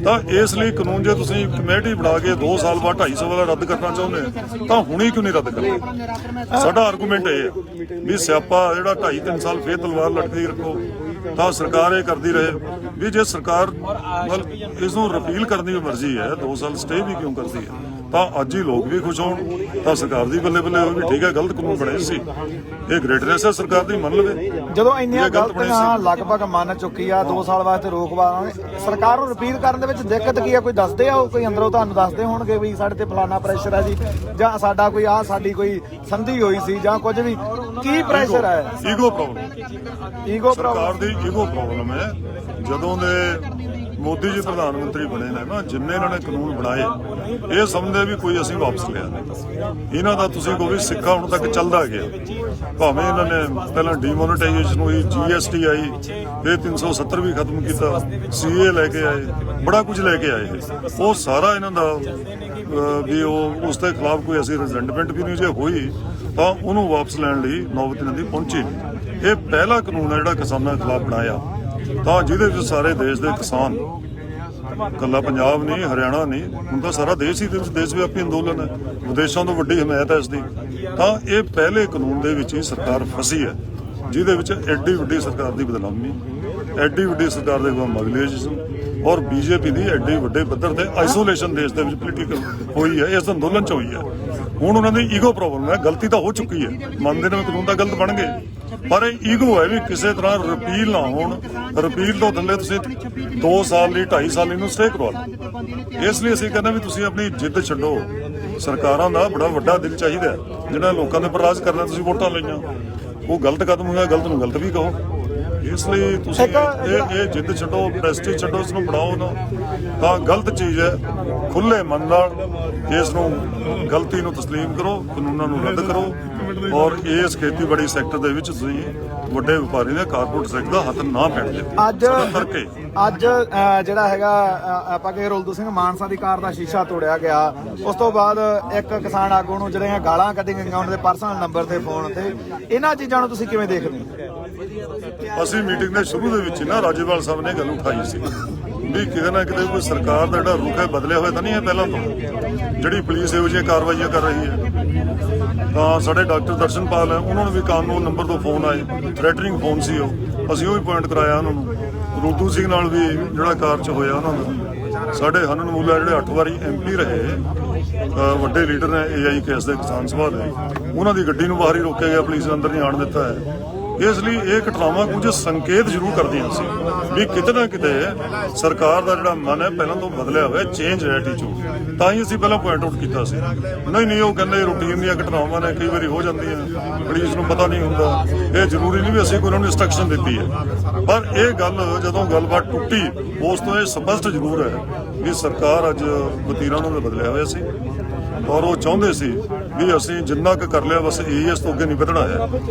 Speaker 3: ਤਾਂ ਇਸ ਲਈ ਕਾਨੂੰਨ ਜੇ ਤੁਸੀਂ ਕਮੇਟੀ ਬਣਾ ਕੇ 2 ਸਾਲ ਬਾਅਦ 250 ਵਾਲਾ ਰੱਦ ਕਰਨਾ ਚਾਹੁੰਦੇ ਤਾਂ ਹੁਣੇ ਕਿਉਂ ਨਹੀਂ ਰੱਦ ਕਰਨਾ? ਸਾਡਾ ਆਰਗੂਮੈਂਟ ਇਹ ਹੈ ਵੀ ਸਿਆਪਾ ਜਿਹੜਾ 2.5-3 ਸਾਲ ਫੇਰ ਤਲਵਾਰ ਲਟਕਦੀ ਰੱਖੋ, ਤਾਂ ਸਰਕਾਰ ਇਹ ਕਰਦੀ ਰਹੇ ਵੀ ਜੇ ਸਰਕਾਰ ਇਸ ਨੂੰ ਰਿਪੀਲ ਕਰਨ ਦੀ ਮਰਜ਼ੀ ਹੈ 2 ਸਾਲ ਸਟੇ ਵੀ ਕਿਉਂ ਕਰਦੀ ਹੈ? ਤਾਂ ਅੱਜ ਹੀ ਲੋਕ ਵੀ ਖੁਸ਼ ਹੋਣ ਤਾਂ ਸਰਕਾਰ ਦੀ ਬੱਲੇ ਬੱਲੇ ਹੋਵੇ ਵੀ ਠੀਕ ਹੈ ਗਲਤ ਕਾਨੂੰਨ ਬਣੇ ਸੀ, ਇਹ ਗ੍ਰੇਟਨੈਸ ਹੈ ਸਰਕਾਰ ਦੀ, ਮੰਨ ਲਵੇ।
Speaker 2: ਜਦੋਂ ਇੰਨੀਆਂ ਗਲਤੀਆਂ ਲਗਭਗ ਮੰਨ ਚੁੱਕੀ ਆ 2 ਸਾਲ ਵਾਸਤੇ ਰੋਕਵਾ ਸਰਕਾਰ ਨੂੰ ਰਿਪੀਲ ਕਰਨ ਦੇ ਵਿੱਚ ਦਿੱਕਤ ਕੀ ਆ? ਕੋਈ ਦੱਸਦੇ ਆ, ਕੋਈ ਅੰਦਰੋਂ ਤੁਹਾਨੂੰ ਦੱਸਦੇ ਹੋਣਗੇ ਵੀ ਸਾਡੇ ਤੇ ਫਲਾਨਾ ਪ੍ਰੈਸ਼ਰ ਹੈ ਜੀ, ਜਾਂ ਸਾਡਾ ਕੋਈ ਸਾਡੀ ਕੋਈ ਸੰਧੀ ਹੋਈ ਸੀ ਜਾਂ ਕੁਝ ਵੀ, ਕੀ ਪ੍ਰੈਸ਼ਰ ਹੈ?
Speaker 3: ਈਗੋ ਪ੍ਰੋਬਲਮ, ਸਰਕਾਰ ਦੀ ਈਗੋ ਪ੍ਰੋਬਲਮ ਹੈ। ਜਦੋਂ ਦੇ ਮੋਦੀ ਜੀ ਪ੍ਰਧਾਨ ਮੰਤਰੀ ਬਣੇ ਨੇ ਨਾ, ਜਿੰਨੇ ਇਹਨਾਂ ਨੇ ਕਾਨੂੰਨ ਬਣਾਏ ਇਹ ਸਮਝਦੇ ਵੀ ਕੋਈ ਅਸੀਂ ਵਾਪਸ ਲਿਆ ਨਹੀਂ। ਇਹਨਾਂ ਦਾ ਤੁਸੀਂ ਕਹੋ ਵੀ ਸਿੱਕਾ ਹੁਣ ਤੱਕ ਚੱਲਦਾ ਗਿਆ, ਭਾਵੇਂ ਇਹਨਾਂ ਨੇ ਪਹਿਲਾਂ ਡੀਮੋਨੇਟਾਈਜੇਸ਼ਨ ਹੋਈ, GST ਆਈ, ਇਹ 370 ਵੀ ਖਤਮ ਕੀਤਾ, CA ਲੈ ਕੇ ਆਏ, ਬੜਾ ਕੁਝ ਲੈ ਕੇ ਆਏ। ਉਹ ਸਾਰਾ ਇਹਨਾਂ ਦਾ ਵੀ ਉਹ ਉਸ ਦੇ ਖਿਲਾਫ ਕੋਈ ਅਸੀਂ ਰਿਜ਼ੈਂਟਮੈਂਟ ਵੀ ਨਹੀਂ ਜੇ ਹੋਈ ਤਾਂ ਉਹਨੂੰ ਵਾਪਸ ਲੈਣ ਲਈ ਨੌਬਤ ਇਹਨਾਂ ਦੀ ਪਹੁੰਚੀ। ਇਹ ਪਹਿਲਾ ਕਾਨੂੰਨ ਹੈ ਜਿਹੜਾ ਕਿਸਾਨਾਂ ਖਿਲਾਫ ਬਣਾਇਆ, ਤਾਂ ਜਿਹਦੇ ਵਿੱਚ ਸਾਰੇ ਦੇਸ਼ ਦੇ ਕਿਸਾਨ, ਕੱਲਾ ਪੰਜਾਬ ਨਹੀਂ, ਹਰਿਆਣਾ ਨਹੀਂ, ਹੁਣ ਤਾਂ ਸਾਰਾ ਦੇਸ਼ ਹੀ ਦੇਸ਼ ਵਿਆਪੀ ਅੰਦੋਲਨ ਹੈ, ਵਿਦੇਸ਼ਾਂ ਤੋਂ ਵੱਡੀ ਹਮਾਇਤ ਹੈ ਇਸ ਦੀ। ਤਾਂ ਇਹ ਪਹਿਲੇ ਕਾਨੂੰਨ ਦੇ ਵਿੱਚ ਹੀ ਸਰਕਾਰ ਫਸੀ ਹੈ, ਜਿਹਦੇ ਵਿੱਚ ਐਡੀ ਵੱਡੀ ਸਰਕਾਰ ਦੀ ਬਦਨਾਮੀ, ਐਡੀ ਵੱਡੀ ਸਰਕਾਰ ਦੇ ਮਗਲੀਅਲਿਜ਼ਮ ਔਰ BJP ਦੀ ਐਡੀ ਵੱਡੇ ਪੱਧਰ ਤੇ ਆਈਸੋਲੇਸ਼ਨ ਦੇਸ਼ ਦੇ ਵਿੱਚ ਪੋਲੀਟੀਕਲ ਹੋਈ ਹੈ, ਇਸ ਅੰਦੋਲਨ 'ਚ ਹੋਈ ਹੈ। ਹੁਣ ਉਹਨਾਂ ਦੀ ਈਗੋ ਪ੍ਰੋਬਲਮ ਹੈ, ਗਲਤੀ ਤਾਂ ਹੋ ਚੁੱਕੀ ਹੈ, ਮੰਨਦੇ ਨੇ ਕਾਨੂੰਨ ਤਾਂ ਗਲਤ ਬਣ ਗਏ, ਪਰ ਇਹ ਈਗੋ ਹੈ ਵੀ ਕਿਸੇ ਤਰ੍ਹਾਂ ਰਿਪੀਲ ਨਾ ਹੋਣ। ਰਿਪੀਲ ਤੋਂ ਥੱਲੇ ਤੁਸੀਂ 2 ਸਾਲ ਲਈ 2.5 ਸਾਲ ਲਈ ਨੂੰ ਸਟੇ ਕਰਵਾ ਲਓ। ਇਸ ਲਈ ਅਸੀਂ ਕਹਿੰਦੇ ਵੀ ਤੁਸੀਂ ਆਪਣੀ ਜਿੱਦ ਛੱਡੋ। ਸਰਕਾਰਾਂ ਦਾ ਬੜਾ ਵੱਡਾ ਦਿਲ ਚਾਹੀਦਾ, ਜਿਹੜਾ ਲੋਕਾਂ ਦੇ ਉੱਪਰ ਰਾਜ ਕਰਨਾ। ਤੁਸੀਂ ਵੋਟਾਂ ਲਈਆਂ, ਉਹ ਗਲਤ ਕਦਮ ਹੋਇਆ, ਗਲਤ ਨੂੰ ਗਲਤ ਵੀ ਕਹੋ। ਇਸ ਲਈ ਤੁਸੀਂ ਇਹ ਜਿੱਦ ਛੱਡੋ, ਪ੍ਰੈਸਟੀਜ ਛੱਡੋ, ਇਸ ਨੂੰ ਬਣਾਓ ਨਾ। ਤਾਂ ਗਲਤ ਚੀਜ਼ ਹੈ, ਖੁੱਲੇ ਮਨ ਨਾਲ ਇਸ ਨੂੰ ਗਲਤੀ ਨੂੰ ਤਸਲੀਮ ਕਰੋ, ਕਾਨੂੰਨਾਂ ਨੂੰ ਰੱਦ ਕਰੋ ਔਰ ਇਸ ਖੇਤੀਬਾੜੀ ਸੈਕਟਰ ਦੇ ਵਿੱਚ ਤੁਸੀਂ ਵੱਡੇ ਵਪਾਰੀ ਦੇ ਕਾਰਪੋਰੇਟ ਸੈਕਟਰ ਦਾ ਹੱਥ ਨਾ ਪੈਣ ਦਿਓ।
Speaker 2: ਅੱਜ ਜਿਹੜਾ ਹੈਗਾ ਆਪਾਂ ਕਿ ਰੁਲਦੂ ਸਿੰਘ ਮਾਨਸਾ ਦੀ ਕਾਰ ਦਾ ਸ਼ੀਸ਼ਾ ਤੋੜਿਆ ਗਿਆ, ਉਸ ਤੋਂ ਬਾਅਦ ਇੱਕ ਕਿਸਾਨ ਆਗੂ ਨੂੰ ਜਿਹੜੀਆਂ ਗਾਲਾਂ ਕੱਢੀਆਂ ਗਈਆਂ ਉਹਨਾਂ ਦੇ ਪਰਸਨਲ ਨੰਬਰ ਤੇ ਫੋਨ ਤੇ, ਇਹਨਾਂ ਚੀਜ਼ਾਂ ਨੂੰ ਤੁਸੀਂ ਕਿਵੇਂ ਦੇਖਦੇ ਹੋ?
Speaker 3: ਅਸੀਂ ਮੀਟਿੰਗ ਦੇ ਸ਼ੁਰੂ ਦੇ ਵਿੱਚ ਨਾ ਰਾਜੇਵਾਲ ਸਾਹਿਬ ਨੇ ਗੱਲ ਉਠਾਈ ਸੀ ਵੀ ਕਿਤੇ ਨਾ ਕਿਤੇ ਕੋਈ ਸਰਕਾਰ ਦਾ ਜਿਹੜਾ ਰੁਖ ਹੈ ਬਦਲਿਆ ਹੋਇਆ ਤਾਂ ਨਹੀਂ ਹੈ ਪਹਿਲਾਂ ਤੋਂ, ਜਿਹੜੀ ਪੁਲਿਸ ਇਹੋ ਜਿਹੀਆਂ ਕਾਰਵਾਈਆਂ ਕਰ ਰਹੀ ਹੈ। ਤਾਂ ਸਾਡੇ ਡਾਕਟਰ ਦਰਸ਼ਨਪਾਲ ਹੈ, ਉਹਨਾਂ ਨੂੰ ਵੀ ਕਾਨੂੰਨ ਨੰਬਰ ਤੋਂ ਫੋਨ ਆਏ, ਥ੍ਰੈਟਨਿੰਗ ਫੋਨ ਸੀ, ਉਹ ਅਸੀਂ ਉਹ ਵੀ ਪੁਆਇੰਟ ਕਰਾਇਆ ਉਹਨਾਂ ਨੂੰ। ਰੁਲਦੂ ਸਿੰਘ ਨਾਲ ਵੀ ਜਿਹੜਾ ਕਾਰ 'ਚ ਹੋਇਆ ਉਹਨਾਂ ਦਾ, ਸਾਡੇ ਹਨਨ ਮੂਲਾ ਜਿਹੜੇ 8 ਵਾਰੀ MP ਰਹੇ, ਵੱਡੇ ਲੀਡਰ ਨੇ AIKS ਦੇ ਕਿਸਾਨ ਸਭਾ ਦੇ, ਉਹਨਾਂ ਦੀ ਗੱਡੀ ਨੂੰ ਬਾਹਰ ਹੀ ਰੋਕਿਆ ਗਿਆ, ਪੁਲਿਸ ਨੇ ਅੰਦਰ ਨਹੀਂ ਆਉਣ ਦਿੱਤਾ ਹੈ। ਇਸ ਲਈ ਇਹ ਘਟਨਾਵਾਂ ਕੁਝ ਸੰਕੇਤ ਜ਼ਰੂਰ ਕਰਦੀਆਂ ਸੀ ਵੀ ਕਿਤੇ ਨਾ ਕਿਤੇ ਸਰਕਾਰ ਦਾ ਜਿਹੜਾ ਮਨ ਹੈ ਪਹਿਲਾਂ ਤੋਂ ਬਦਲਿਆ ਹੋਇਆ, ਚੇਂਜ ਹੈ ਐਟੀਟਿਊਡ। ਤਾਂ ਹੀ ਅਸੀਂ ਪਹਿਲਾਂ ਪੁਆਇੰਟ ਆਊਟ ਕੀਤਾ ਸੀ। ਨਹੀਂ ਉਹ ਕਹਿੰਦੇ ਰੂਟੀਨ ਦੀਆਂ ਘਟਨਾਵਾਂ ਨੇ, ਕਈ ਵਾਰੀ ਹੋ ਜਾਂਦੀਆਂ, ਪੁਲਿਸ ਨੂੰ ਪਤਾ ਨਹੀਂ ਹੁੰਦਾ। ਇਹ ਜ਼ਰੂਰੀ ਨਹੀਂ ਵੀ ਅਸੀਂ ਕੋਈ ਉਹਨਾਂ ਨੂੰ ਇੰਸਟਰਕਸ਼ਨ ਦਿੱਤੀ ਹੈ, ਪਰ ਇਹ ਗੱਲ ਜਦੋਂ ਗੱਲਬਾਤ ਟੁੱਟੀ ਉਸ ਤੋਂ ਇਹ ਸਪਸ਼ਟ ਜ਼ਰੂਰ ਹੈ ਵੀ ਸਰਕਾਰ ਅੱਜ ਵਤੀਰਾ ਉਹਨਾਂ ਦਾ ਬਦਲਿਆ ਹੋਇਆ ਸੀ ਔਰ ਉਹ ਚਾਹੁੰਦੇ ਸੀ ਵੀ ਅਸੀਂ ਜਿੰਨਾ ਕੁ ਕਰ ਲਿਆ ਬਸ ਇਸ ਤੋਂ ਅੱਗੇ ਨਹੀਂ ਵਧਣਾ ਹੈ।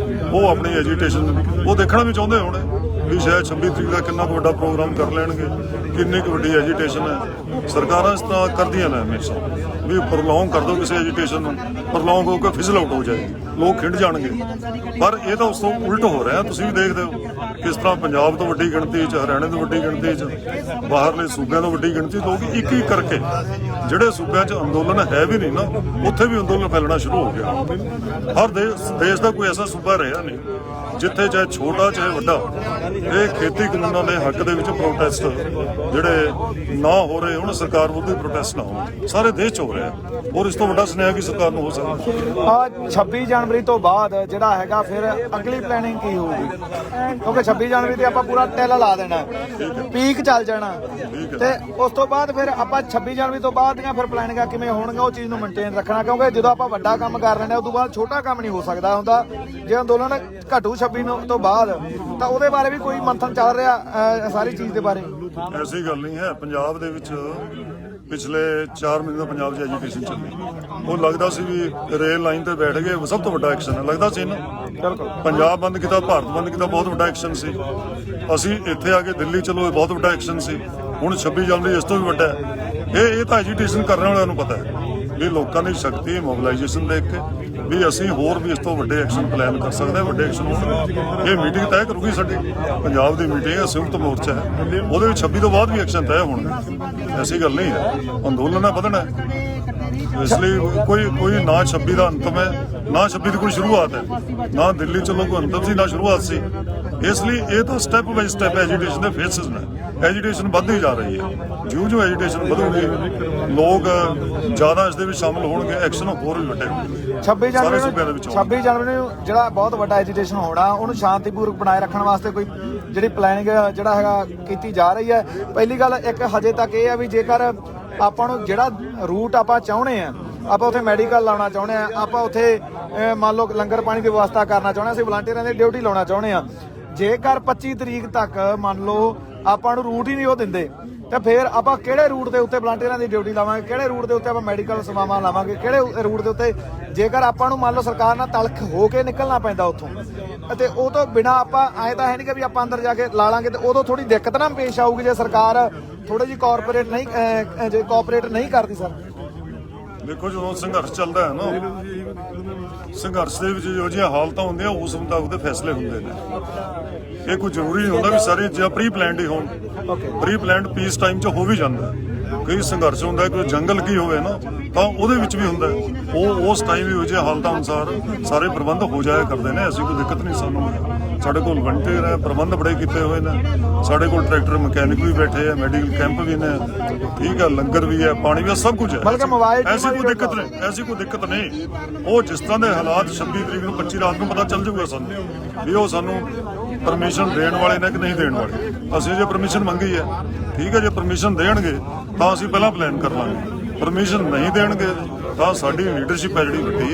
Speaker 3: ਉਹ ਆਪਣੀ ਐਜੀਟੇਸ਼ਨ ਉਹ ਦੇਖਣਾ ਵੀ ਚਾਹੁੰਦੇ ਹੋਣੇ ਵੀ ਸ਼ਾਇਦ 26 ਤਰੀਕ ਦਾ ਕਿੰਨਾ ਕੁ ਵੱਡਾ ਪ੍ਰੋਗਰਾਮ ਕਰ ਲੈਣਗੇ, ਕਿੰਨੀ ਕੁ ਵੱਡੀ ਐਜੀਟੇਸ਼ਨ ਹੈ। ਸਰਕਾਰਾਂ ਇਸ ਤਰ੍ਹਾਂ ਕਰਦੀਆਂ ਨੇ ਹਮੇਸ਼ਾ ਵੀ ਪ੍ਰੋਲੋਂਗ ਕਰ ਦਿਓ ਕਿਸੇ ਐਜੀਟੇਸ਼ਨ ਨੂੰ, ਪ੍ਰੋਲੋਂਗ ਹੋ ਕੇ ਫਿਜ਼ਲ ਆਊਟ ਹੋ ਜਾਏ, ਲੋਕ ਖਿੰਡ ਜਾਣਗੇ। ਪਰ ਇਹ ਤਾਂ ਉਸ ਤੋਂ ਉਲਟ ਹੋ ਰਿਹਾ। ਤੁਸੀਂ ਵੀ ਦੇਖਦੇ ਹੋ ਕਿਸ ਤਰ੍ਹਾਂ ਪੰਜਾਬ ਤੋਂ ਵੱਡੀ ਗਿਣਤੀ 'ਚ, ਹਰਿਆਣੇ ਤੋਂ ਵੱਡੀ ਗਿਣਤੀ 'ਚ, ਬਾਹਰਲੇ ਸੂਬਿਆਂ ਤੋਂ ਵੱਡੀ ਗਿਣਤੀ 'ਚ ਲੋਕ ਇੱਕ ਇੱਕ ਕਰਕੇ ਜਿਹੜੇ ਸੂਬਿਆਂ 'ਚ ਅੰਦੋਲਨ ਹੈ ਵੀ ਨਹੀਂ ਨਾ, ਉੱਥੇ ਵੀ ਅੰਦੋਲਨ ਫੈਲਣਾ ਸ਼ੁਰੂ ਹੋ ਗਿਆ। ਹਰ ਦੇਸ਼ ਦਾ ਕੋਈ ਐਸਾ ਸੂਬਾ ਰਿਹਾ ਨਹੀਂ ਜਿੱਥੇ ਚਾਹੇ ਛੋਟਾ ਚਾਹੇ ਵੱਡਾ ਇਹ ਖੇਤੀ ਕਾਨੂੰਨਾਂ ਦੇ ਹੱਕ ਦੇ ਵਿੱਚ ਪ੍ਰੋਟੈਸਟ ਜਿਹੜੇ ਨਾ ਹੋ ਰਹੇ ਹੁਣ, ਸਰਕਾਰ ਵਿਰੁੱਧ ਪ੍ਰੋਟੈਸਟ ਨਾ ਹੋਣ, ਸਾਰੇ ਦੇਸ਼ 'ਚ ਹੋ ਰਿਹਾ। ਔਰ ਇਸ ਤੋਂ ਵੱਡਾ ਸੁਨੇਹਾ ਕੀ ਸਰਕਾਰ ਨੂੰ ਹੋ ਸਕਦਾ।
Speaker 2: 26 ਜਨਵਰੀ ਤੋਂ ਬਾਅਦ ਜਿਹੜਾ ਹੈਗਾ ਫਿਰ ਅਗਲੀ ਪਲੈਨਿੰਗ ਕੀ ਹੋਊਗੀ? ਕਿਉਂਕਿ 26 ਜਨਵਰੀ ਤੇ ਆਪਾਂ ਪੂਰਾ ਟੈਲਾ ਲਾ ਦੇਣਾ, ਪੀਕ ਚੱਲ ਜਾਣਾ, ਤੇ ਉਸ ਤੋਂ ਬਾਅਦ ਫਿਰ ਆਪਾਂ 26 ਜਨਵਰੀ ਤੋਂ ਬਾਅਦ ਦੀਆਂ ਫਿਰ ਪਲੈਨਿੰਗਾਂ ਕਿਵੇਂ ਹੋਣਗੀਆਂ ਉਹ ਚੀਜ਼ ਨੂੰ ਮੇਨਟੇਨ ਰੱਖਣਾ। ਕਿਉਂਕਿ ਜਦੋਂ ਆਪਾਂ ਵੱਡਾ ਕੰਮ ਕਰ ਲੈਂਦੇ ਉਸ ਤੋਂ ਬਾਅਦ ਛੋਟਾ ਕੰਮ ਨਹੀਂ ਹੋ ਸਕਦਾ ਹੁੰਦਾ। ਜੇ ਅੰਦੋਲਨ ਘਟੂ 26 ਤੋਂ ਬਾਅਦ ਤਾਂ ਉਹਦੇ ਬਾਰੇ ਵੀ ਕੋਈ ਮੰਥਨ ਚੱਲ ਰਿਹਾ ਸਾਰੀ ਚੀਜ਼ ਦੇ ਬਾਰੇ?
Speaker 3: ਐਸੀ ਗੱਲ ਨਹੀਂ ਹੈ। ਪੰਜਾਬ ਦੇ ਵਿੱਚ ਪਿਛਲੇ 4 ਮਹੀਨੇ ਤੋਂ ਪੰਜਾਬ 'ਚ ਐਜੀਟੇਸ਼ਨ ਚੱਲੀ। ਉਹ ਲੱਗਦਾ ਸੀ ਵੀ ਰੇਲ ਲਾਈਨ ਤੇ ਬੈਠ ਗਏ, ਸਭ ਤੋਂ ਵੱਡਾ ਐਕਸ਼ਨ ਹੈ, ਲੱਗਦਾ ਸੀ ਨਾ। ਪੰਜਾਬ ਬੰਦ ਕੀਤਾ, ਭਾਰਤ ਬੰਦ ਕੀਤਾ, ਬਹੁਤ ਵੱਡਾ ਐਕਸ਼ਨ ਸੀ। ਅਸੀਂ ਇੱਥੇ ਆ ਕੇ ਦਿੱਲੀ ਚਲੋ, ਇਹ ਬਹੁਤ ਵੱਡਾ ਐਕਸ਼ਨ ਸੀ। ਹੁਣ 26 ਜਨਵਰੀ ਇਸ ਤੋਂ ਵੀ ਵੱਡਾ ਹੈ। ਇਹ ਤਾਂ ਐਜੀਟੇਸ਼ਨ ਕਰਨ ਵਾਲਿਆਂ ਨੂੰ ਪਤਾ ਹੈ ਵੀ ਲੋਕਾਂ ਦੀ ਸ਼ਕਤੀ ਮੋਬਿਲਾਈਜੇਸ਼ਨ ਦੇਖ ਕੇ ਵੀ ਅਸੀਂ ਹੋਰ ਵੀ ਇਸ ਤੋਂ ਵੱਡੇ ਐਕਸ਼ਨ ਪਲਾਨ ਕਰ ਸਕਦੇ ਹਾਂ, ਵੱਡੇ ਐਕਸ਼ਨ ਹੋਣ। ਇਹ ਮੀਟਿੰਗ ਤੈਅ ਕਰੂਗੀ ਸਾਡੀ ਪੰਜਾਬ ਦੀ ਮੀਟਿੰਗ ਹੈ, ਸੰਯੁਕਤ ਮੋਰਚਾ ਹੈ, ਉਹਦੇ ਵਿੱਚ 26 ਤੋਂ ਬਾਅਦ ਵੀ ਐਕਸ਼ਨ ਤੈਅ ਹੋਣਗੇ। ਐਸੀ ਗੱਲ ਨਹੀਂ ਹੈ, ਅੰਦੋਲਨ ਹੈ, ਵਧਣਾ ਹੈ। ਇਸ ਲਈ ਕੋਈ ਨਾ 26 ਦਾ ਅੰਤਮ ਹੈ, ਨਾ 26 ਦੀ ਕੋਈ ਸ਼ੁਰੂਆਤ ਹੈ, ਨਾ ਦਿੱਲੀ ਚਲੋ ਕੋਈ ਅੰਤਮ ਸੀ, ਨਾ ਸ਼ੁਰੂਆਤ ਸੀ। ਇਸ ਲਈ ਇਹ ਤਾਂ ਸਟੈਪ ਬਾਈ ਸਟੈਪ ਐਜੀਟੇਸ਼ਨ ਦੇ ਫੇਸਿਸ ਨੇ। ਐਜੀਟੇਸ਼ਨ ਵੱਧਦੀ ਜਾ ਰਹੀ ਹੈ। ਜਿਉਂ ਐਜੀਟੇਸ਼ਨ ਵਧੂਗੀ, ਲੋਕ ਜ਼ਿਆਦਾ ਇਸ ਦੇ ਵਿੱਚ ਸ਼ਾਮਲ ਹੋਣਗੇ, ਐਕਸ਼ਨ ਹੋਰ ਵੀ ਵੱਡੇ ਹੋਣਗੇ।
Speaker 2: 26 ਜਨਵਰੀ ਨੂੰ ਜਿਹੜਾ ਬਹੁਤ ਵੱਡਾ ਐਜੀਟੇਸ਼ਨ ਹੋਣਾ, ਉਹਨੂੰ ਸ਼ਾਂਤੀਪੂਰਵਕ ਬਣਾਏ ਰੱਖਣ ਵਾਸਤੇ ਕੋਈ ਜਿਹੜੀ ਪਲੈਨਿੰਗ ਜਿਹੜਾ ਹੈਗਾ ਕੀਤੀ ਜਾ ਰਹੀ ਹੈ। ਪਹਿਲੀ ਗੱਲ ਇੱਕ ਹਜੇ ਤੱਕ ਇਹ ਹੈ ਵੀ ਜੇਕਰ ਆਪਾਂ ਨੂੰ ਜਿਹੜਾ ਰੂਟ ਆਪਾਂ ਚਾਹੁੰਦੇ ਆ, ਆਪਾਂ ਉੱਥੇ ਮੈਡੀਕਲ ਲਾਉਣਾ ਚਾਹੁੰਦੇ ਆ, ਆਪਾਂ ਉੱਥੇ ਮੰਨ ਲਓ ਲੰਗਰ ਪਾਣੀ ਦੀ ਵਿਵਸਥਾ ਕਰਨਾ ਚਾਹੁੰਦੇ ਆ, ਅਸੀਂ ਵਲੰਟੀਅਰਾਂ ਦੀ ਡਿਊਟੀ ਲਾਉਣਾ ਚਾਹੁੰਦੇ ਆ। ਜੇਕਰ 25 ਤਰੀਕ ਤੱਕ ਮੰਨ ਲਓ ਆਪਾਂ ਨੂੰ ਰੂਟ ਹੀ ਨਹੀਂ ਉਹ ਦਿੰਦੇ, ਤੇ ਫਿਰ ਆਪਾਂ ਕਿਹੜੇ ਰੂਟ ਦੇ ਉੱਤੇ ਵਲੰਟੀਅਰਾਂ ਦੀ ਡਿਊਟੀ ਲਾਵਾਂਗੇ, ਕਿਹੜੇ ਰੂਟ ਦੇ ਉੱਤੇ ਆਪਾਂ ਮੈਡੀਕਲ ਸੇਵਾਵਾਂ ਲਾਵਾਂਗੇ, ਕਿਹੜੇ ਰੂਟ ਦੇ ਉੱਤੇ ਜੇਕਰ ਆਪਾਂ ਨੂੰ ਮੰਨ ਲਓ ਸਰਕਾਰ ਨਾਲ ਤਲਖ ਹੋ ਕੇ ਨਿਕਲਣਾ ਪੈਂਦਾ ਉੱਥੋਂ, ਅਤੇ ਉਹ ਤੋਂ ਬਿਨਾਂ ਆਪਾਂ ਐਂ ਤਾਂ ਹੈ ਨਹੀਂ ਕਿ ਵੀ ਆਪਾਂ ਅੰਦਰ ਜਾ ਕੇ ਲਾ ਲਾਂਗੇ, ਤੇ ਉਦੋਂ ਥੋੜੀ ਦਿੱਕਤ ਨਾ ਪੇਸ਼ ਆਊਗੀ ਜੇ ਸਰਕਾਰ ਥੋੜੀ ਜਿਹੀ ਕੋਆਪਰੇਟ ਨਹੀਂ ਕਰਦੀ। ਸਰ
Speaker 3: ਦੇਖੋ, ਜਦੋਂ ਸੰਘਰਸ਼ ਚੱਲਦਾ ਹੈ ਨਾ, ਸੰਘਰਸ਼ ਦੇ ਵਿੱਚ ਜੋ ਜਿਹੀਆਂ ਹਾਲਤਾਂ ਹੁੰਦੀਆਂ ਉਸ ਮੁਤਾਬਕ ਦੇ ਫੈਸਲੇ ਹੁੰਦੇ ਨੇ। ਇਹ ਕੋਈ ਜ਼ਰੂਰੀ ਨਹੀਂ ਹੁੰਦਾ ਵੀ ਸਾਰੇ ਜਾਂ ਪ੍ਰੀ ਪਲਾਨਡ ਹੀ ਹੋਣ। ਪ੍ਰੀ ਪਲਾਨਡ ਪੀਸ ਟਾਈਮ 'ਚ ਹੋ ਵੀ ਜਾਂਦਾ। ਕਈ ਸੰਘਰਸ਼ ਹੁੰਦਾ, ਕੋਈ ਜੰਗਲ ਕੀ ਹੋਵੇ ਨਾ, ਤਾਂ ਉਹਦੇ ਵਿੱਚ ਵੀ ਹੁੰਦਾ। ਉਹ ਉਸ ਟਾਈਮ ਵੀ ਹੋ ਜਿਹੇ ਹਾਲਤਾਂ ਅਨੁਸਾਰ ਸਾਰੇ ਪ੍ਰਬੰਧ ਹੋ ਜਾਇਆ ਕਰਦੇ ਨੇ। ਐਸੀ ਕੋਈ ਦਿੱਕਤ ਨਹੀਂ ਸਾਨੂੰ। ਸਾਡੇ ਕੋਲ ਵਲੰਟੀਅਰ ਹੈ, ਪ੍ਰਬੰਧ ਬੜੇ ਕੀਤੇ ਹੋਏ ਨੇ। ਸਾਡੇ ਕੋਲ ਟਰੈਕਟਰ ਮਕੈਨਿਕ ਵੀ ਬੈਠੇ ਆ, ਮੈਡੀਕਲ ਕੈਂਪ ਵੀ ਨੇ, ਠੀਕ ਹੈ, ਲੰਗਰ ਵੀ ਹੈ, ਪਾਣੀ ਵੀ, ਸਭ ਕੁਝ ਹੈ। ਐਸੀ ਕੋਈ ਦਿੱਕਤ ਨਹੀਂ, ਐਸੀ ਕੋਈ ਦਿੱਕਤ ਨਹੀਂ। ਉਹ ਜਿਸ ਤਰ੍ਹਾਂ ਦੇ ਹਾਲਾਤ 26 ਤਰੀਕ ਨੂੰ 25 ਰਾਤ ਨੂੰ ਪਤਾ ਚੱਲ ਜਾਊਗਾ ਸਾਨੂੰ ਵੀ ਉਹ ਸਾਨੂੰ ਪਰਮਿਸ਼ਨ ਦੇਣ ਵਾਲੇ ਨੇ ਕਿ ਨਹੀਂ ਦੇਣ ਵਾਲੇ। ਅਸੀਂ ਜੇ ਪਰਮਿਸ਼ਨ ਮੰਗੀ ਹੈ, ਠੀਕ ਹੈ, ਜੇ ਪਰਮਿਸ਼ਨ ਦੇਣਗੇ ਤਾਂ ਅਸੀਂ ਪਹਿਲਾਂ ਪਲਾਨ ਕਰ ਲਾਂਗੇ। ਪਰਮਿਸ਼ਨ ਨਹੀਂ ਦੇਣਗੇ ਤਾਂ ਸਾਡੀ ਲੀਡਰਸ਼ਿਪ ਹੈ ਜਿਹੜੀ ਵੱਡੀ,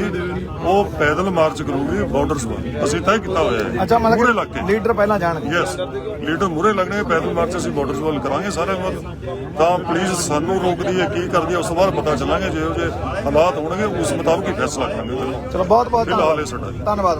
Speaker 3: ਉਹ ਪੈਦਲ ਮਾਰਚ ਕਰੂਗੀ ਬਾਰਡਰਸ ਵੱਲ। ਅਸੀਂ ਤੈਅ ਕੀਤਾ ਹੋਇਆ ਹੈ।
Speaker 2: ਅੱਛਾ, ਮਤਲਬ ਲੀਡਰ ਪਹਿਲਾਂ ਜਾਣਗੇ?
Speaker 3: ਯੈਸ, ਲੀਡਰ ਮੂਹਰੇ ਲੱਗਣਗੇ, ਪੈਦਲ ਮਾਰਚ ਅਸੀਂ ਬਾਰਡਰਸ ਵੱਲ ਕਰਾਂਗੇ ਸਾਰਿਆਂ ਵੱਲ। ਤਾਂ ਪੁਲਿਸ ਸਾਨੂੰ ਰੋਕਦੀ ਹੈ, ਕੀ ਕਰਦੀ ਹੈ, ਉਸ ਤੋਂ ਬਾਅਦ ਪਤਾ ਚੱਲਾਂਗੇ। ਜਿਹੋ ਜਿਹੇ ਹਾਲਾਤ ਹੋਣਗੇ ਉਸ ਮੁਤਾਬਕ ਹੀ ਫੈਸਲਾ ਕਰਾਂਗੇ।
Speaker 2: ਚਲੋ, ਬਹੁਤ ਬਹੁਤ
Speaker 3: ਫਿਲਹਾਲ ਇਹ ਸਾਡਾ
Speaker 2: ਧੰਨਵਾਦ।